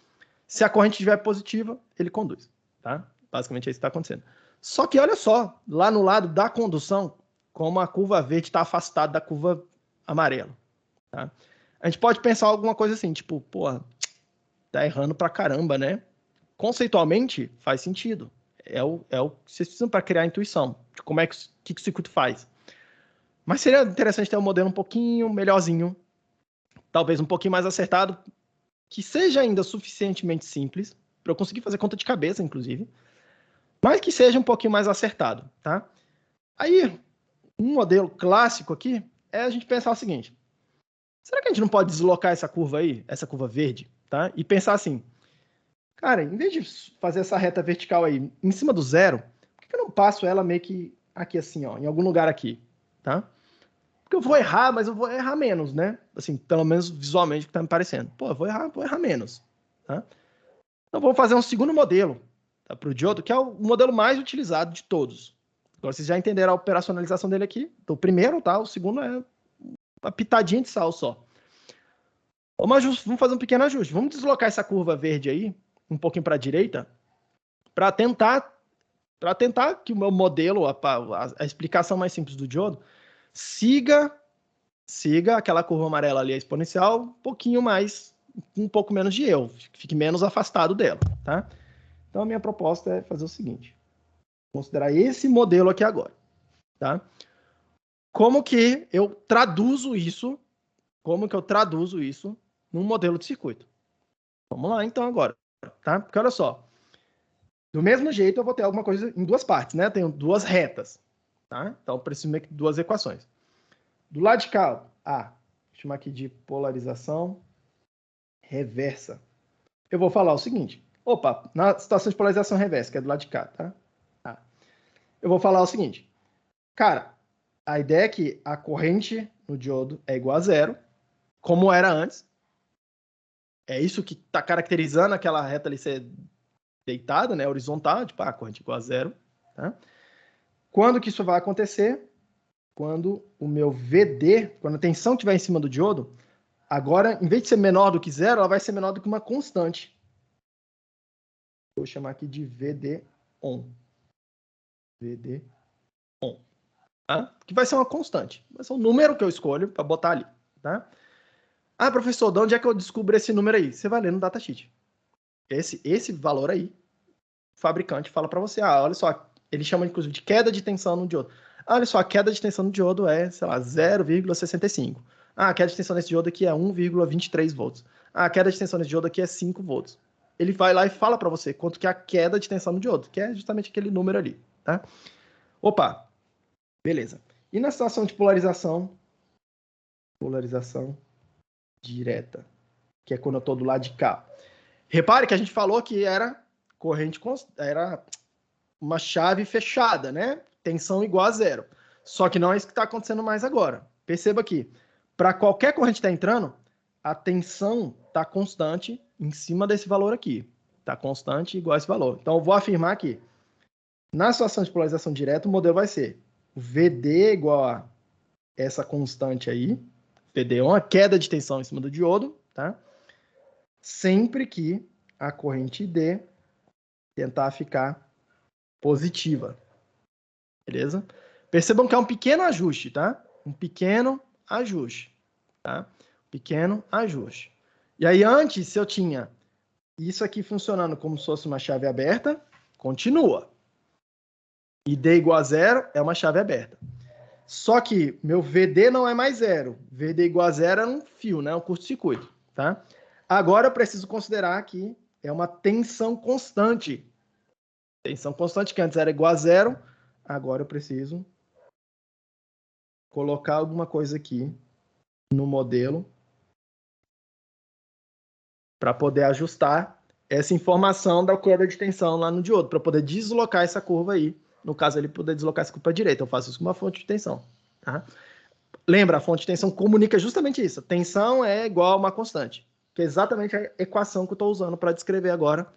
Se a corrente estiver positiva, ele conduz, tá? Basicamente é isso que está acontecendo. Só que olha só, lá no lado da condução, como a curva verde está afastada da curva amarela, tá? A gente pode pensar alguma coisa assim, tipo, porra, tá errando pra caramba, né? Conceitualmente, faz sentido. É o que vocês precisam para criar a intuição de como é que o circuito faz. Mas seria interessante ter um modelo um pouquinho melhorzinho, talvez um pouquinho mais acertado, que seja ainda suficientemente simples, para eu conseguir fazer conta de cabeça, inclusive, mas que seja um pouquinho mais acertado, tá? Aí, um modelo clássico aqui é a gente pensar o seguinte. será que a gente não pode deslocar essa curva aí, essa curva verde, tá? E pensar assim, cara, em vez de fazer essa reta vertical aí em cima do zero, por que eu não passo ela meio que aqui assim, ó, em algum lugar aqui, tá? Porque eu vou errar, mas eu vou errar menos, né? Assim, pelo menos visualmente, o que tá me parecendo. Pô, eu vou errar menos, tá? Então, vou fazer um segundo modelo, tá, para o diodo, que é o modelo mais utilizado de todos. Agora, vocês já entenderam a operacionalização dele aqui. Então, o primeiro, tá? O segundo é uma pitadinha de sal só. Vamos fazer um pequeno ajuste. Vamos deslocar essa curva verde aí, um pouquinho para a direita, para tentar que o meu modelo, a explicação mais simples do diodo, siga aquela curva amarela ali, a exponencial, um pouco menos de eu, fique menos afastado dela, tá? Então, a minha proposta é fazer o seguinte, considerar esse modelo aqui agora, tá? Como que eu traduzo isso num modelo de circuito? Vamos lá, então, agora, tá? Porque, olha só, do mesmo jeito, eu vou ter alguma coisa em duas partes, né? Eu tenho duas retas, tá? Então, eu preciso de duas equações. Do lado de cá, vou chamar aqui de polarização reversa. Eu vou falar o seguinte, na situação de polarização reversa, que é do lado de cá, tá? Eu vou falar o seguinte, cara, a ideia é que a corrente no diodo é igual a zero, como era antes. É isso que está caracterizando aquela reta ali ser deitada, né, horizontal, tipo, a corrente é igual a zero. Tá? Quando que isso vai acontecer? Quando o meu VD, quando a tensão estiver em cima do diodo, agora, em vez de ser menor do que zero, ela vai ser menor do que uma constante. Vou chamar aqui de VD on. VD on. Tá? Que vai ser uma constante. Vai ser um número que eu escolho para botar ali. Tá? Ah, professor, de onde é que eu descubro esse número aí? Você vai ler no datasheet. Esse valor aí, o fabricante fala para você, olha só, ele chama inclusive de queda de tensão no diodo. Olha só, a queda de tensão no diodo é, sei lá, 0,65. A queda de tensão nesse diodo aqui é 1,23 volts. A queda de tensão nesse diodo aqui é 5 volts. Ele vai lá e fala para você quanto que é a queda de tensão no diodo, que é justamente aquele número ali, tá? Opa, beleza. E na situação de polarização direta, que é quando eu estou do lado de cá. Repare que a gente falou que era uma chave fechada, né? Tensão igual a zero. Só que não é isso que está acontecendo mais agora. Perceba aqui, para qualquer corrente que está entrando, a tensão está constante em cima desse valor aqui. Está constante igual a esse valor. Então, eu vou afirmar aqui, na situação de polarização direta, o modelo vai ser o VD igual a essa constante aí, VD é uma queda de tensão em cima do diodo, tá? Sempre que a corrente D tentar ficar positiva. Beleza? Percebam que é um pequeno ajuste, tá? Um pequeno ajuste, tá? Pequeno ajuste. E aí, antes, se eu tinha isso aqui funcionando como se fosse uma chave aberta, continua. E D igual a zero é uma chave aberta. Só que meu VD não é mais zero. VD igual a zero é um fio, né? Um curto-circuito, tá? Agora eu preciso considerar que é uma tensão constante. Tensão constante que antes era igual a zero. Agora eu preciso colocar alguma coisa aqui no modelo para poder ajustar essa informação da curva de tensão lá no diodo, para poder deslocar essa curva aí. No caso, ele poder deslocar essa curva para a direita. Eu faço isso com uma fonte de tensão. Tá? Lembra, a fonte de tensão comunica justamente isso. Tensão é igual a uma constante, que é exatamente a equação que eu estou usando para descrever agora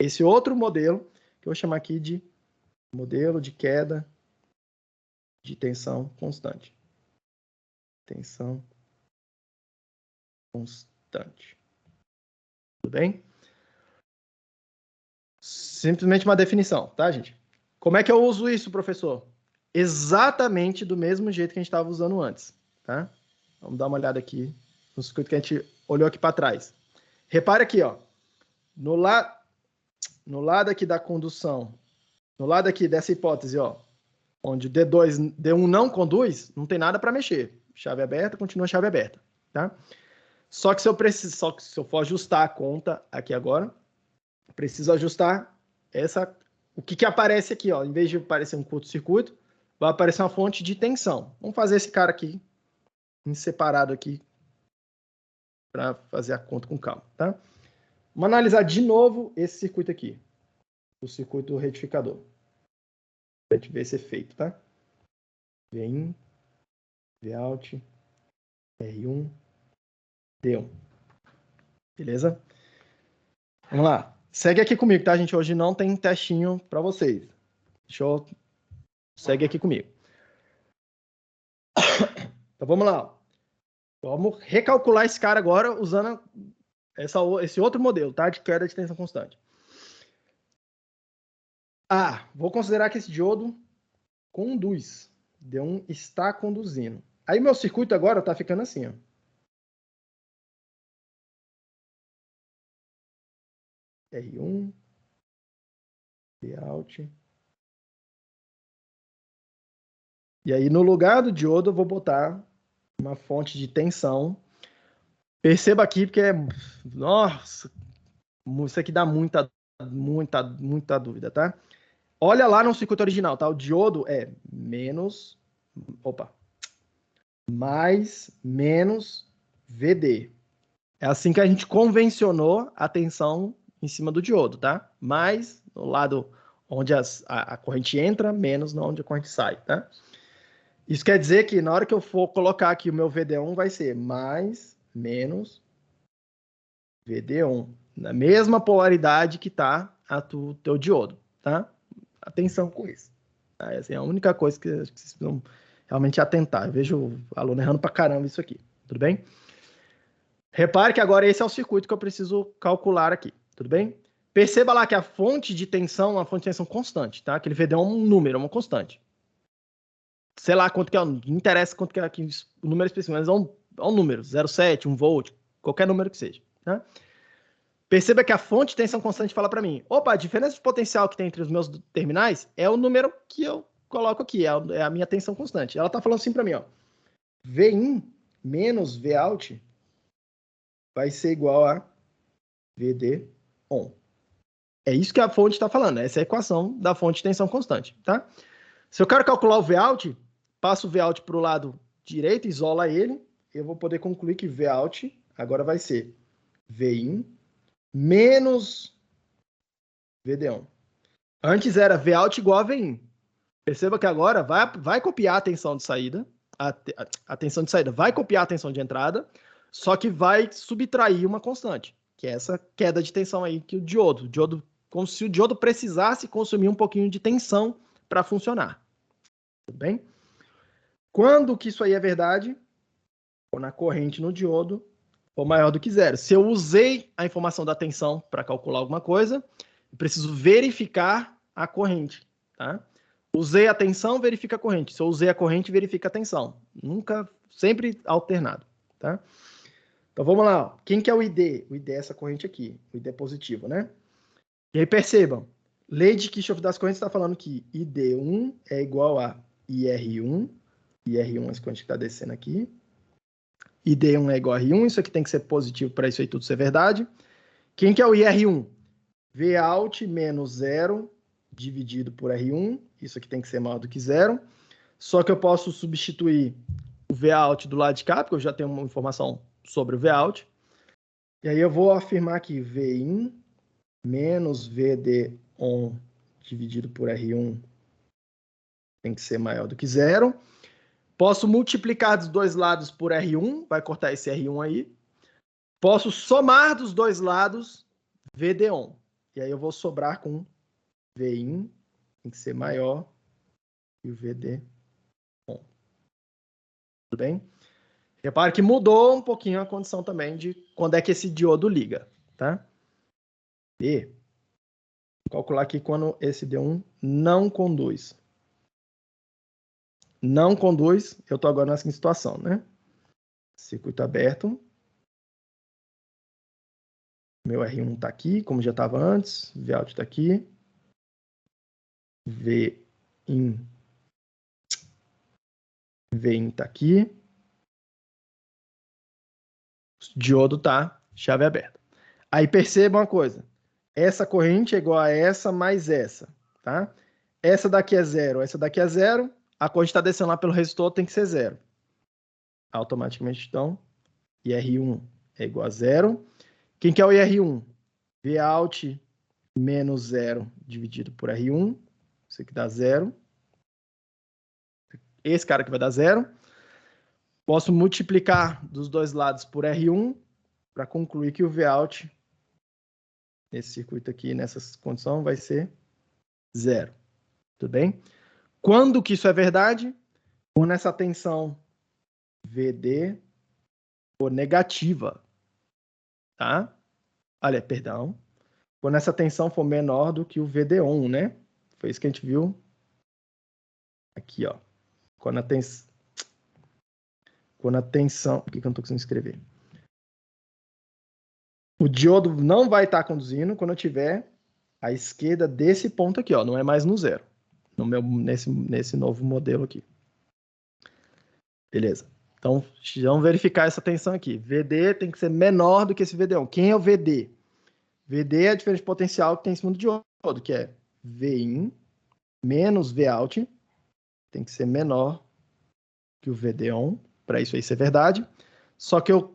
esse outro modelo, que eu vou chamar aqui de modelo de queda de tensão constante. Tensão constante. Tudo bem? Simplesmente uma definição, tá, gente? Como é que eu uso isso, professor? Exatamente do mesmo jeito que a gente estava usando antes, tá? Vamos dar uma olhada aqui no circuito que a gente olhou aqui para trás. Repare aqui, ó. No lado aqui da condução, no lado aqui dessa hipótese, ó, onde o D1 não conduz, não tem nada para mexer. Chave aberta, continua chave aberta, tá? Só que se eu for ajustar a conta aqui agora, preciso ajustar o que aparece aqui, ó. Em vez de aparecer um curto-circuito, vai aparecer uma fonte de tensão. Vamos fazer esse cara aqui em separado aqui para fazer a conta com calma, tá? Vamos analisar de novo esse circuito aqui, o circuito retificador, para a gente ver esse efeito, tá? V-in, V-out, R1, D1. Beleza? Vamos lá. Segue aqui comigo, tá, gente? Hoje não tem testinho para vocês. Segue aqui comigo. Então vamos lá. Vamos recalcular esse cara agora usando esse outro modelo, tá? De queda de tensão constante. Vou considerar que esse diodo conduz. D1 está conduzindo. Aí meu circuito agora está ficando assim, ó. R1, Vout. E aí no lugar do diodo eu vou botar uma fonte de tensão. Perceba aqui porque nossa, isso aqui dá muita dúvida, tá? Olha lá no circuito original, tá? O diodo é mais menos VD. É assim que a gente convencionou a tensão em cima do diodo, tá? Mais no lado onde a corrente entra, menos onde a corrente sai, tá? Isso quer dizer que na hora que eu for colocar aqui o meu VD1 vai ser mais, menos VD1. Na mesma polaridade que tá o teu diodo, tá? Atenção com isso. Tá? Essa é a única coisa que vocês precisam realmente atentar. Eu vejo o aluno errando pra caramba isso aqui. Tudo bem? Repare que agora esse é o circuito que eu preciso calcular aqui. Tudo bem? Perceba lá que a fonte de tensão é uma fonte de tensão constante, tá? Aquele VD é um número, é uma constante. Sei lá quanto que é, não interessa quanto que é aqui, o número específico, mas é um número, 0,7, 1 volt, qualquer número que seja, tá? Perceba que a fonte de tensão constante fala para mim, opa, a diferença de potencial que tem entre os meus terminais é o número que eu coloco aqui, é a minha tensão constante. Ela tá falando assim para mim, ó, V-in menos V-out vai ser igual a VD-on. É isso que a fonte está falando, essa é a equação da fonte de tensão constante, tá? Se eu quero calcular o V-out, passo o V-out para o lado direito, isola ele, eu vou poder concluir que V-out agora vai ser V-in menos VD1. Antes era V-out igual a V-in. Perceba que agora vai copiar a tensão de saída, a tensão de saída vai copiar a tensão de entrada, só que vai subtrair uma constante, que é essa queda de tensão aí que o diodo, como se o diodo precisasse consumir um pouquinho de tensão para funcionar. Tudo bem? Quando que isso aí é verdade? Quando a corrente no diodo for maior do que zero. Se eu usei a informação da tensão para calcular alguma coisa, eu preciso verificar a corrente, tá? Usei a tensão, verifica a corrente. Se eu usei a corrente, verifica a tensão. Nunca, sempre alternado, tá? Então vamos lá. Quem que é o ID? O ID é essa corrente aqui. O ID é positivo, né? E aí percebam, lei de Kirchhoff das correntes está falando que ID1 é igual a IR1. IR1 é essa corrente que está descendo aqui. ID1 é igual a R1. Isso aqui tem que ser positivo para isso aí tudo ser verdade. Quem que é o IR1? Vout menos 0 dividido por R1. Isso aqui tem que ser maior do que 0. Só que eu posso substituir o Vout do lado de cá, porque eu já tenho uma informação sobre o Vout. E aí eu vou afirmar que Vin menos VD-on dividido por R1 tem que ser maior do que 0. Posso multiplicar dos dois lados por R1, vai cortar esse R1 aí. Posso somar dos dois lados VD-on. E aí eu vou sobrar com Vin, tem que ser maior que o VD-on. Tudo bem? Repare que mudou um pouquinho a condição também de quando é que esse diodo liga, tá? E vou calcular aqui quando esse D1 não conduz. Não conduz, eu estou agora nessa situação, né? Circuito aberto. Meu R1 está aqui, como já estava antes. Vout está aqui. Vin está aqui. O diodo está chave aberta. Aí perceba uma coisa. Essa corrente é igual a essa mais essa, tá? Essa daqui é 0, essa daqui é 0. A corrente está descendo lá pelo resistor, tem que ser 0. Automaticamente, então, IR1 é igual a 0. Quem que é o IR1? Vout menos 0 dividido por R1. Isso aqui dá 0. Esse cara aqui vai dar 0. Posso multiplicar dos dois lados por R1 para concluir que o Vout nesse circuito aqui, nessa condição, vai ser 0. Tudo bem? Quando que isso é verdade? Quando essa tensão VD for negativa. Tá? Olha, perdão. Quando essa tensão for menor do que o VD1, né? Foi isso que a gente viu aqui, ó. Quando a tensão... Por que eu não estou conseguindo escrever? O diodo não vai estar conduzindo quando eu tiver à esquerda desse ponto aqui, ó. Não é mais no 0. Nesse novo modelo aqui. Beleza. Então, vamos verificar essa tensão aqui. VD tem que ser menor do que esse VD1. Quem é o VD? VD é a diferença de potencial que tem em cima do diodo, que é Vin menos Vout. Tem que ser menor que o VD1, para isso aí ser verdade. Só que eu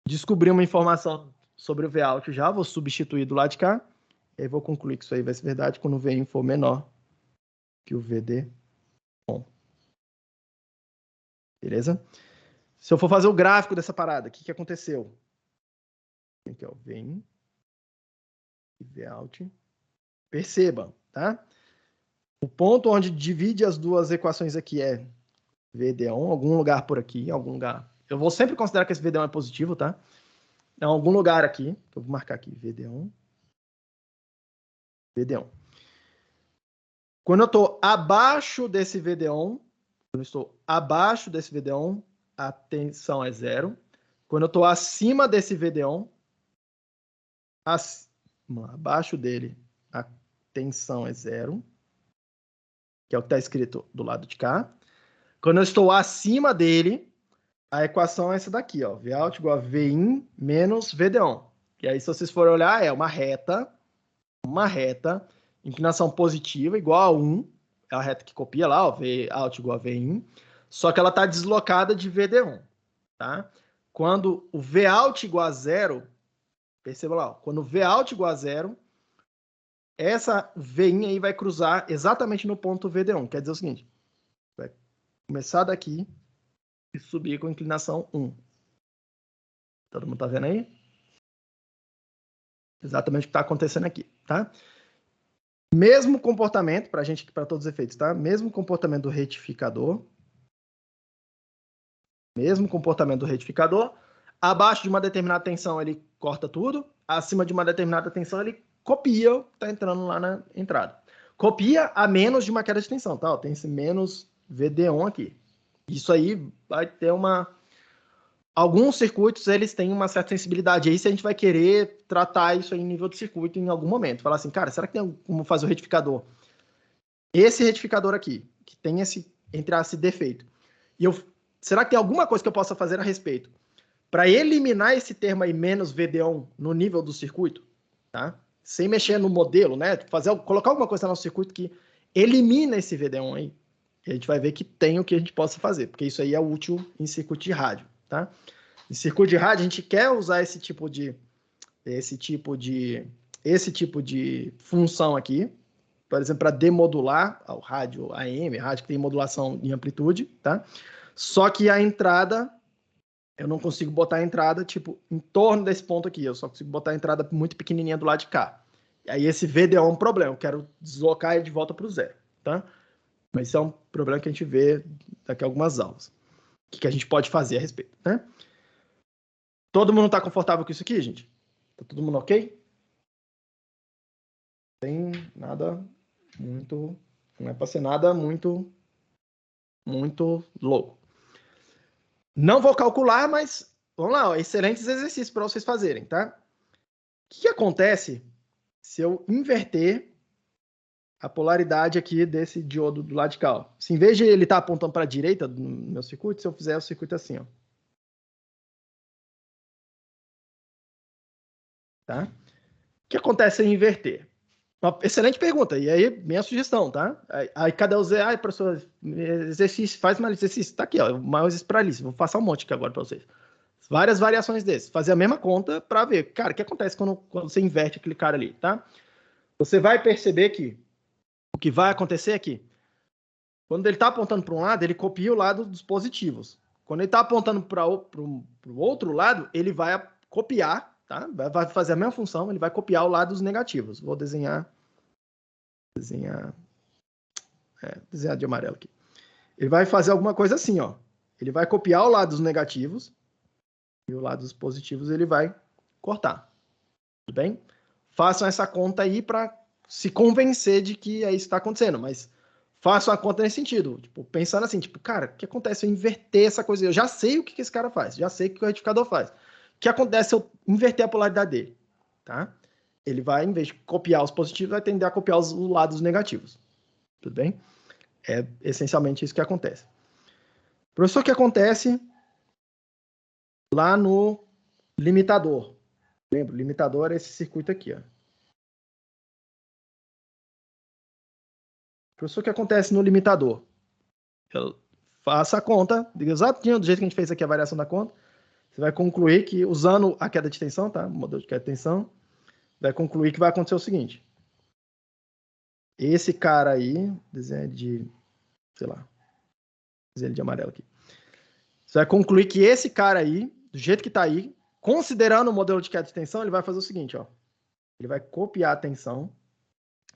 descobri uma informação sobre o Vout já, vou substituir do lado de cá, e aí vou concluir que isso aí vai ser verdade quando o Vin for menor que o VD1. Beleza? Se eu for fazer o gráfico dessa parada, o que aconteceu? Aqui, ó, Vin e Vout. Perceba, tá? O ponto onde divide as duas equações aqui é VD1, algum lugar por aqui, algum lugar. Eu vou sempre considerar que esse VD1 é positivo, tá? Então, algum lugar aqui, eu vou marcar aqui, VD1. VD1. Quando eu estou abaixo desse VD1, a tensão é 0. Quando eu estou acima desse VD1, abaixo dele, a tensão é 0, que é o que está escrito do lado de cá. Quando eu estou acima dele, a equação é essa daqui, ó. Vout igual a Vin menos VD1. E aí, se vocês forem olhar, é uma reta, inclinação positiva igual a 1, é a reta que copia lá, ó, Vout igual a Vin, só que ela está deslocada de VD1, tá? Quando o Vout igual a 0, perceba lá, ó, quando o Vout igual a 0, essa Vin aí vai cruzar exatamente no ponto VD1. Quer dizer o seguinte, vai começar daqui e subir com inclinação 1. Todo mundo tá vendo aí? Exatamente o que está acontecendo aqui, tá? Mesmo comportamento, para todos os efeitos, tá? Mesmo comportamento do retificador. Abaixo de uma determinada tensão, ele corta tudo. Acima de uma determinada tensão, ele copia o que está entrando lá na entrada. Copia a menos de uma queda de tensão, tá? Ó, tem esse menos VD1 aqui. Isso aí vai ter alguns circuitos, eles têm uma certa sensibilidade. Aí, se a gente vai querer tratar isso aí em nível de circuito em algum momento. Falar assim, cara, será que tem como fazer o retificador? Esse retificador aqui, que tem esse defeito. Será que tem alguma coisa que eu possa fazer a respeito? Para eliminar esse termo aí, menos VD1, no nível do circuito, tá? Sem mexer no modelo, né? Colocar alguma coisa no nosso circuito que elimina esse VD1 aí. E a gente vai ver que tem o que a gente possa fazer, porque isso aí é útil em circuito de rádio, tá? Em circuito de rádio, a gente quer usar esse tipo de função aqui, por exemplo, para demodular o rádio AM, rádio que tem modulação em amplitude, tá? Só que a entrada, eu não consigo botar a entrada, tipo, em torno desse ponto aqui, eu só consigo botar a entrada muito pequenininha do lado de cá. E aí esse VD é um problema, eu quero deslocar ele de volta para o 0, tá? Mas isso é um problema que a gente vê daqui a algumas aulas. O que a gente pode fazer a respeito, né? Todo mundo está confortável com isso aqui, gente? Tá todo mundo ok? Não tem nada muito... Não é para ser nada muito louco. Não vou calcular, mas vamos lá, ó, excelentes exercícios para vocês fazerem, tá? O que acontece se eu inverter a polaridade aqui desse diodo do lado de cá, ó? Se em vez de ele estar apontando para a direita do meu circuito, se eu fizer o circuito assim, ó. Tá? O que acontece se eu inverter? Uma excelente pergunta. E aí, minha sugestão, tá? Aí cadê o Zé? Ai, professor, exercício, faz mais exercício. Tá aqui, ó. Mais exercício para Alice. Vou passar um monte aqui agora para vocês. Várias variações desses. Fazer a mesma conta para ver, cara, o que acontece quando você inverte aquele cara ali, tá? Você vai perceber que o que vai acontecer aqui, quando ele está apontando para um lado, ele copia o lado dos positivos. Quando ele está apontando para o outro lado, ele vai copiar, tá? Vai fazer a mesma função, ele vai copiar o lado dos negativos. Vou desenhar de amarelo aqui. Ele vai fazer alguma coisa assim, ó. Ele vai copiar o lado dos negativos e o lado dos positivos ele vai cortar. Tudo bem? Façam essa conta aí para se convencer de que é isso que está acontecendo, mas façam a conta nesse sentido. Tipo, pensando assim, tipo, cara, o que acontece se eu inverter essa coisa? Eu já sei o que esse cara faz, já sei o que o retificador faz. O que acontece se eu inverter a polaridade dele? Tá? Ele vai, em vez de copiar os positivos, vai tender a copiar os lados negativos. Tudo bem? É essencialmente isso que acontece. Professor, o que acontece lá no limitador? Lembra, o limitador é esse circuito aqui, ó. Professor, o que acontece no limitador? Eu faço a conta, exatamente do jeito que a gente fez aqui a variação da conta. Você vai concluir que, usando a queda de tensão, tá? O modelo de queda de tensão, vai concluir que vai acontecer o seguinte. Esse cara aí, desenho de, sei lá, desenho de amarelo aqui. Você vai concluir que esse cara aí, do jeito que está aí, considerando o modelo de queda de tensão, ele vai fazer o seguinte, ó. Ele vai copiar a tensão,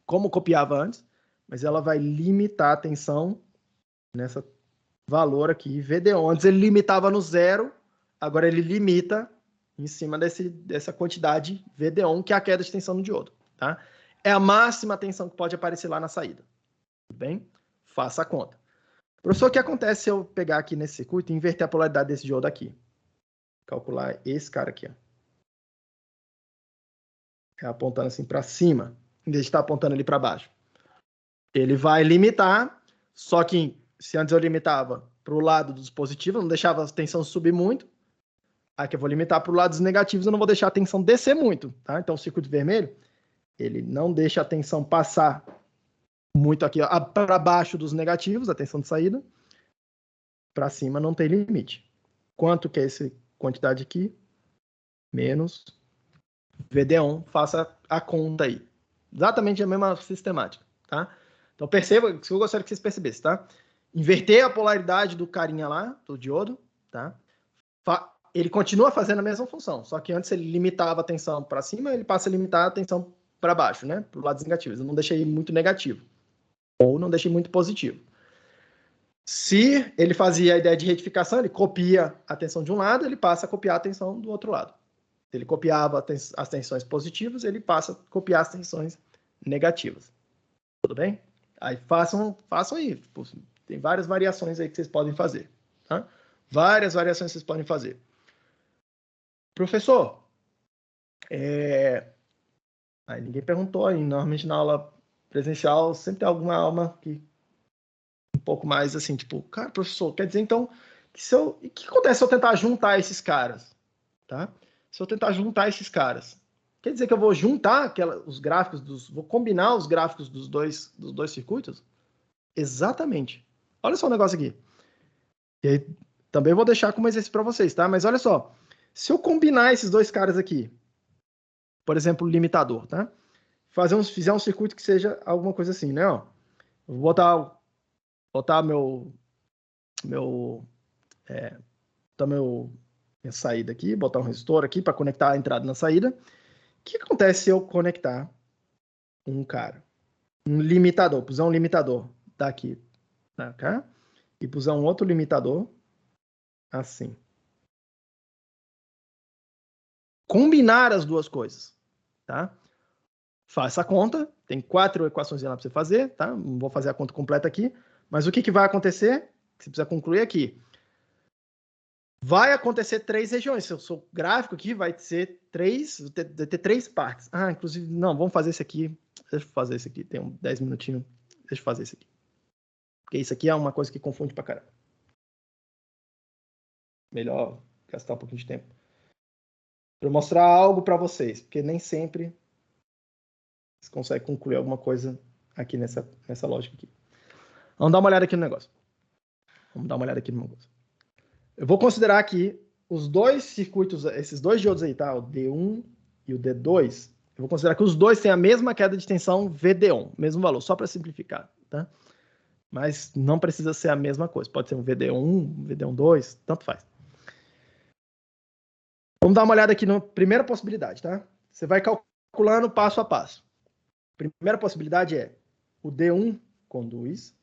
como copiava antes, mas ela vai limitar a tensão nessa valor aqui, VD1. Antes ele limitava no zero, agora ele limita em cima dessa quantidade VD1, que é a queda de tensão no diodo, tá? É a máxima tensão que pode aparecer lá na saída. Tudo bem? Faça a conta. Professor, o que acontece se eu pegar aqui nesse circuito e inverter a polaridade desse diodo aqui? Calcular esse cara aqui, ó. É apontando assim para cima, em vez de estar apontando ali para baixo. Ele vai limitar, só que se antes eu limitava para o lado dos positivos, não deixava a tensão subir muito. Aqui eu vou limitar para o lado dos negativos, eu não vou deixar a tensão descer muito, tá? Então o circuito vermelho, ele não deixa a tensão passar muito aqui para baixo dos negativos, a tensão de saída. Para cima não tem limite. Quanto que é essa quantidade aqui? Menos VD1, faça a conta aí. Exatamente a mesma sistemática, tá? Então perceba, isso que eu gostaria que vocês percebessem, tá? Inverter a polaridade do carinha lá, do diodo, tá? Ele continua fazendo a mesma função, só que antes ele limitava a tensão para cima, ele passa a limitar a tensão para baixo, né? Para os lados negativos. Eu não deixei muito negativo. Ou não deixei muito positivo. Se ele fazia a ideia de retificação, ele copia a tensão de um lado, ele passa a copiar a tensão do outro lado. Se ele copiava as tensões positivas, ele passa a copiar as tensões negativas. Tudo bem? Aí façam aí. Tem várias variações aí que vocês podem fazer. Tá? Várias variações que vocês podem fazer. Professor, aí ninguém perguntou aí. Normalmente na aula presencial sempre tem alguma alma que um pouco mais assim, tipo, cara, professor, quer dizer então que o que acontece se eu tentar juntar esses caras? Tá? Se eu tentar juntar esses caras, quer dizer que eu vou juntar os gráficos vou combinar os gráficos dos dois circuitos? Exatamente. Olha só o negócio aqui. E aí, também vou deixar como exercício para vocês, tá? Mas olha só, se eu combinar esses dois caras aqui, por exemplo, o limitador, tá? Fizer um circuito que seja alguma coisa assim, né? Ó, eu vou botar minha saída aqui, botar um resistor aqui para conectar a entrada na saída. O que acontece se eu conectar um limitador, puser um limitador daqui pra cá e puser um outro limitador assim? Combinar as duas coisas, tá? Faça a conta, tem 4 equações lá para você fazer, tá? Não vou fazer a conta completa aqui, mas o que vai acontecer? Você precisa concluir aqui. Vai acontecer 3 regiões. O seu gráfico aqui vai ter 3 partes. Ah, inclusive, não, vamos fazer esse aqui. Deixa eu fazer esse aqui, tem 10 minutinhos. Deixa eu fazer esse aqui. Porque isso aqui é uma coisa que confunde pra caramba. Melhor gastar um pouquinho de tempo para mostrar algo para vocês, porque nem sempre você consegue concluir alguma coisa aqui nessa lógica aqui. Vamos dar uma olhada aqui no negócio. Eu vou considerar aqui os dois circuitos, esses dois diodos aí, tá? O D1 e o D2, eu vou considerar que os dois têm a mesma queda de tensão VD1, mesmo valor, só para simplificar, tá? Mas não precisa ser a mesma coisa. Pode ser um VD1, VD12, tanto faz. Vamos dar uma olhada aqui na primeira possibilidade, tá? Você vai calculando passo a passo. Primeira possibilidade é o D1 conduz,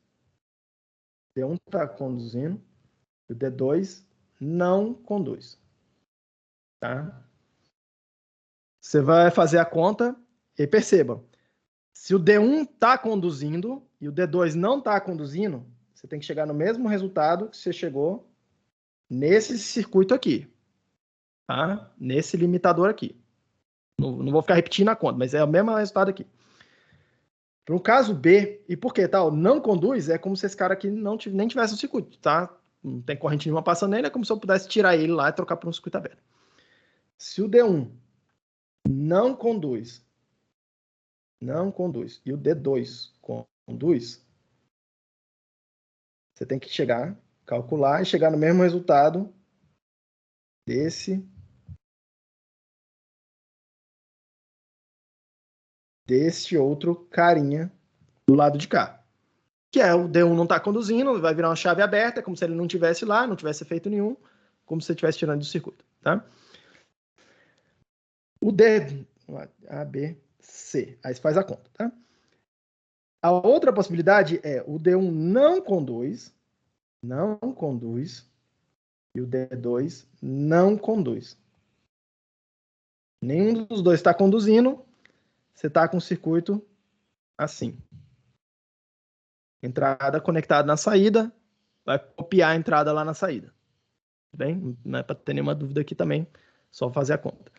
o D1 está conduzindo, e o D2 não conduz. Tá? Você vai fazer a conta e perceba, se o D1 está conduzindo e o D2 não está conduzindo, você tem que chegar no mesmo resultado que você chegou nesse circuito aqui. Tá? Nesse limitador aqui. Não vou ficar repetindo a conta, mas é o mesmo resultado aqui. No caso B, e por que tal? Não conduz, é como se esse cara aqui nem tivesse um circuito, tá? Não tem corrente nenhuma passando nele, é como se eu pudesse tirar ele lá e trocar por um circuito aberto. Se o D1 não conduz, e o D2 conduz, você tem que calcular e chegar no mesmo resultado desse outro carinha do lado de cá. Que é o D1 não está conduzindo, vai virar uma chave aberta, como se ele não tivesse lá, não tivesse efeito nenhum, como se você estivesse tirando do circuito. Tá? O D, A, B, C. Aí você faz a conta. Tá? A outra possibilidade é o D1 não conduz, e o D2 não conduz. Nenhum dos dois está conduzindo, você está com o circuito assim. Entrada conectada na saída, vai copiar a entrada lá na saída. Bem, não é para ter nenhuma dúvida aqui também, só fazer a conta.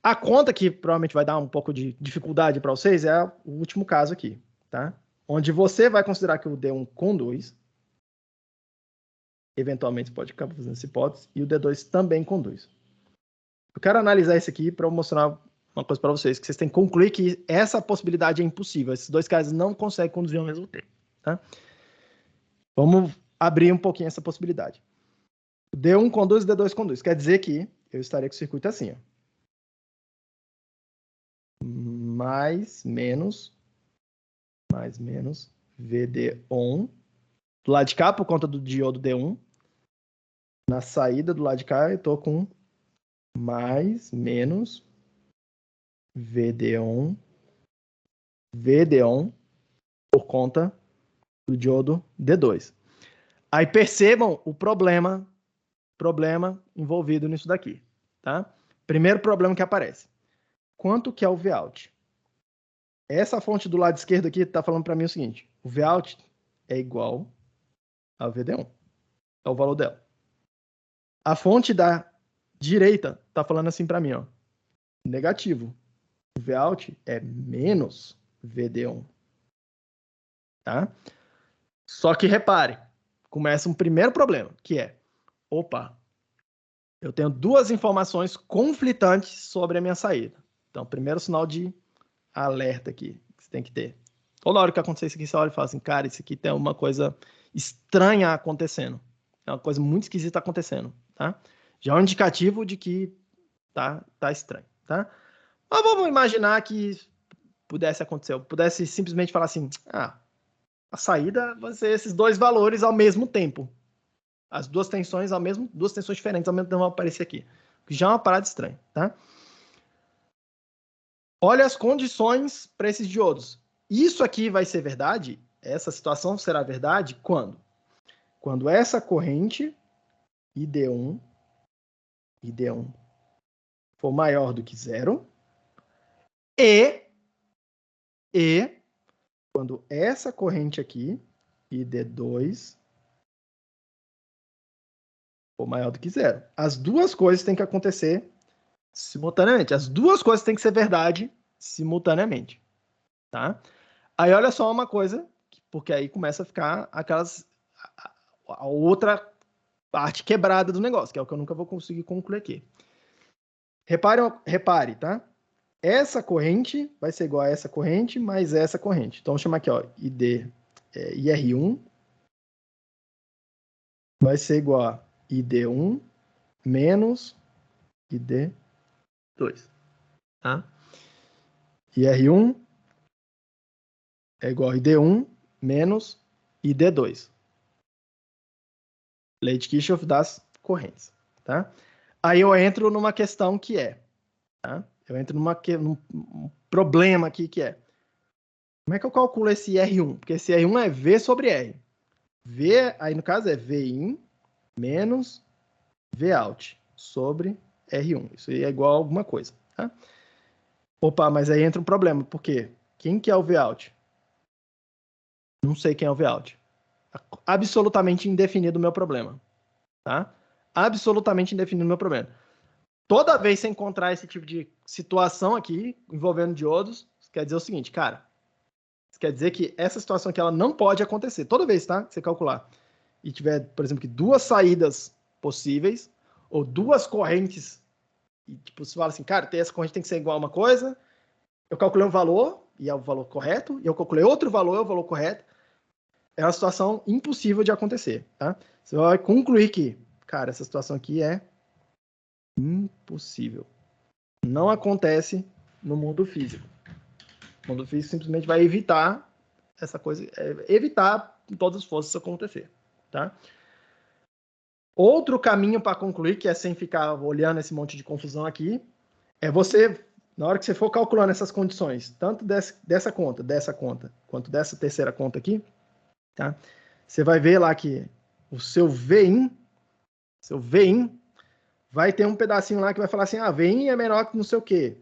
A conta que provavelmente vai dar um pouco de dificuldade para vocês é o último caso aqui, tá? Onde você vai considerar que o D1 conduz, eventualmente pode acabar fazendo essa hipótese, e o D2 também conduz. Eu quero analisar isso aqui para mostrar uma coisa para vocês, que vocês têm que concluir que essa possibilidade é impossível. Esses dois caras não conseguem conduzir ao mesmo tempo, tá? Vamos abrir um pouquinho essa possibilidade. O D1 conduz, o D2 conduz. Quer dizer que eu estaria com o circuito assim, ó. Mais, menos VD1. Do lado de cá, por conta do diodo D1. Na saída do lado de cá, eu estou com mais, menos VD1 por conta do diodo D2. Aí percebam o problema envolvido nisso daqui, tá? Primeiro problema que aparece. Quanto que é o Vout? Essa fonte do lado esquerdo aqui está falando para mim o seguinte, o Vout é igual ao VD1, é o valor dela. A fonte da direita está falando assim para mim, ó, negativo. O Vout é menos VD1, tá? Só que repare, começa um primeiro problema, que é, opa, eu tenho duas informações conflitantes sobre a minha saída. Então, primeiro sinal de alerta aqui que você tem que ter. Toda hora que acontecer isso aqui, você olha e fala assim, cara, isso aqui tem uma coisa estranha acontecendo. É uma coisa muito esquisita acontecendo, tá? Já é um indicativo de que tá estranho, tá? Mas vamos imaginar que pudesse acontecer. Eu pudesse simplesmente falar assim, a saída vai ser esses dois valores ao mesmo tempo. As duas tensões duas tensões diferentes ao mesmo tempo vão aparecer aqui. Já é uma parada estranha, tá? Olha as condições para esses diodos. Isso aqui vai ser verdade? Essa situação será verdade quando? Quando essa corrente ID1 for maior do que zero e quando essa corrente aqui, ID2, for maior do que zero. As duas coisas têm que acontecer simultaneamente. As duas coisas têm que ser verdade simultaneamente, tá? Aí olha só uma coisa, porque aí começa a ficar a outra parte quebrada do negócio, que é o que eu nunca vou conseguir concluir aqui. Repare, tá? Essa corrente vai ser igual a essa corrente mais essa corrente. Então, vamos chamar aqui, ó, IR1 vai ser igual a ID1 menos ID2. Tá? E R1 é igual a ID1 menos ID2. Lei de Kirchhoff das correntes. Tá? Aí eu entro numa questão que é, tá? Eu entro num problema aqui que é, como é que eu calculo esse R1? Porque esse R1 é V sobre R. V, aí no caso é Vin menos Vout sobre R1. Isso aí é igual a alguma coisa. Tá? Opa, mas aí entra um problema. Por quê? Quem que é o Vout? Não sei quem é o Vout. Absolutamente indefinido o meu problema. Tá? Absolutamente indefinido o meu problema. Toda vez que você encontrar esse tipo de situação aqui, envolvendo diodos, isso quer dizer o seguinte, cara. Isso quer dizer que essa situação aqui ela não pode acontecer. Toda vez, tá? Que você calcular. E tiver, por exemplo, que duas saídas possíveis, ou duas correntes, e tipo, você fala assim, cara, essa corrente tem que ser igual a uma coisa, eu calculei um valor, e é o valor correto, e eu calculei outro valor, é o valor correto, é uma situação impossível de acontecer, tá? Você vai concluir que, cara, essa situação aqui é impossível. Não acontece no mundo físico. O mundo físico simplesmente vai evitar essa coisa, evitar com todas as forças isso acontecer, tá? Outro caminho para concluir, que é sem ficar olhando esse monte de confusão aqui, é você, na hora que você for calculando essas condições, tanto dessa conta, quanto dessa terceira conta aqui, tá? Você vai ver lá que o seu Vin vai ter um pedacinho lá que vai falar assim, Vin é menor que não sei o quê.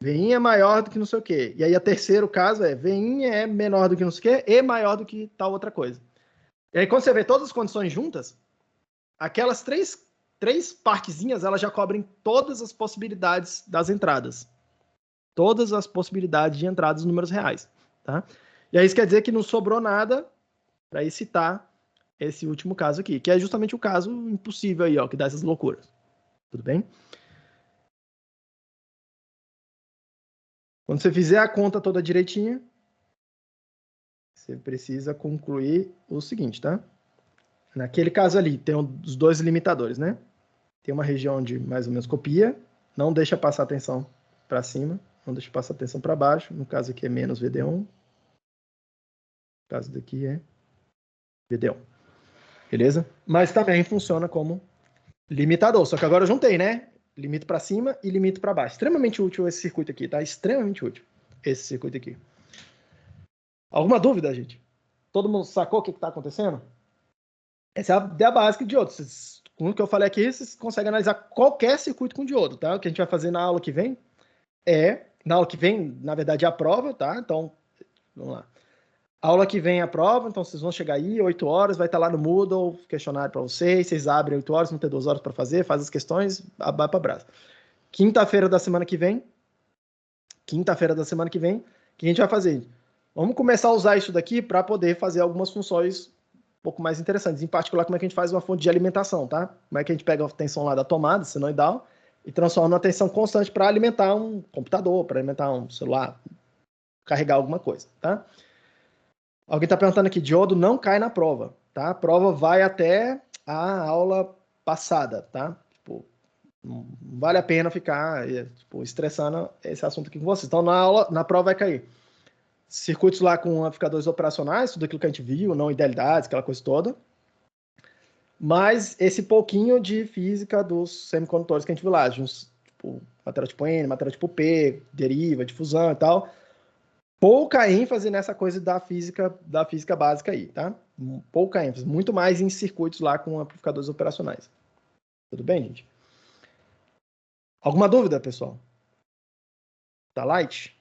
Vin é maior do que não sei o quê. E aí, o terceiro caso é Vin é menor do que não sei o quê e maior do que tal outra coisa. E aí, quando você vê todas as condições juntas, aquelas três partezinhas, elas já cobrem todas as possibilidades das entradas. Todas as possibilidades de entrada dos números reais. Tá? E aí, isso quer dizer que não sobrou nada para citar esse último caso aqui, que é justamente o caso impossível aí, ó, que dá essas loucuras. Tudo bem? Quando você fizer a conta toda direitinho, você precisa concluir o seguinte, tá? Naquele caso ali, tem os dois limitadores, né? Tem uma região de mais ou menos copia, não deixa passar atenção para cima, não deixa passar atenção para baixo. No caso aqui é menos VD1. No caso daqui é VD1. Beleza? Mas também funciona como limitador. Só que agora eu juntei, né? Limito para cima e limito para baixo. Extremamente útil esse circuito aqui, tá? Extremamente útil esse circuito aqui. Alguma dúvida, gente? Todo mundo sacou o que está acontecendo? Essa é a ideia básica de diodo. Com o que eu falei aqui, vocês conseguem analisar qualquer circuito com diodo, tá? O que a gente vai fazer na aula que vem na aula que vem, na verdade, é a prova, tá? Então, vamos lá. A aula que vem é a prova, então vocês vão chegar aí, 8 horas, vai estar lá no Moodle, questionário para vocês abrem 8 horas, vão ter 2 horas para fazer, faz as questões, vai para brasa. Quinta-feira da semana que vem, o que a gente vai fazer? Vamos começar a usar isso daqui para poder fazer algumas funções um pouco mais interessantes. Em particular, como é que a gente faz uma fonte de alimentação, tá? Como é que a gente pega a tensão lá da tomada, senoidal, e transforma numa tensão constante para alimentar um computador, para alimentar um celular, carregar alguma coisa, tá? Alguém está perguntando aqui, diodo não cai na prova, tá? A prova vai até a aula passada, tá? Tipo, não vale a pena ficar estressando esse assunto aqui com vocês. Então, na prova vai cair circuitos lá com amplificadores operacionais, tudo aquilo que a gente viu, não idealidades, aquela coisa toda. Mas esse pouquinho de física dos semicondutores que a gente viu lá, tipo, matéria tipo N, matéria tipo P, deriva, difusão e tal. Pouca ênfase nessa coisa da física básica aí, tá? Pouca ênfase, muito mais em circuitos lá com amplificadores operacionais. Tudo bem, gente? Alguma dúvida, pessoal? Tá light?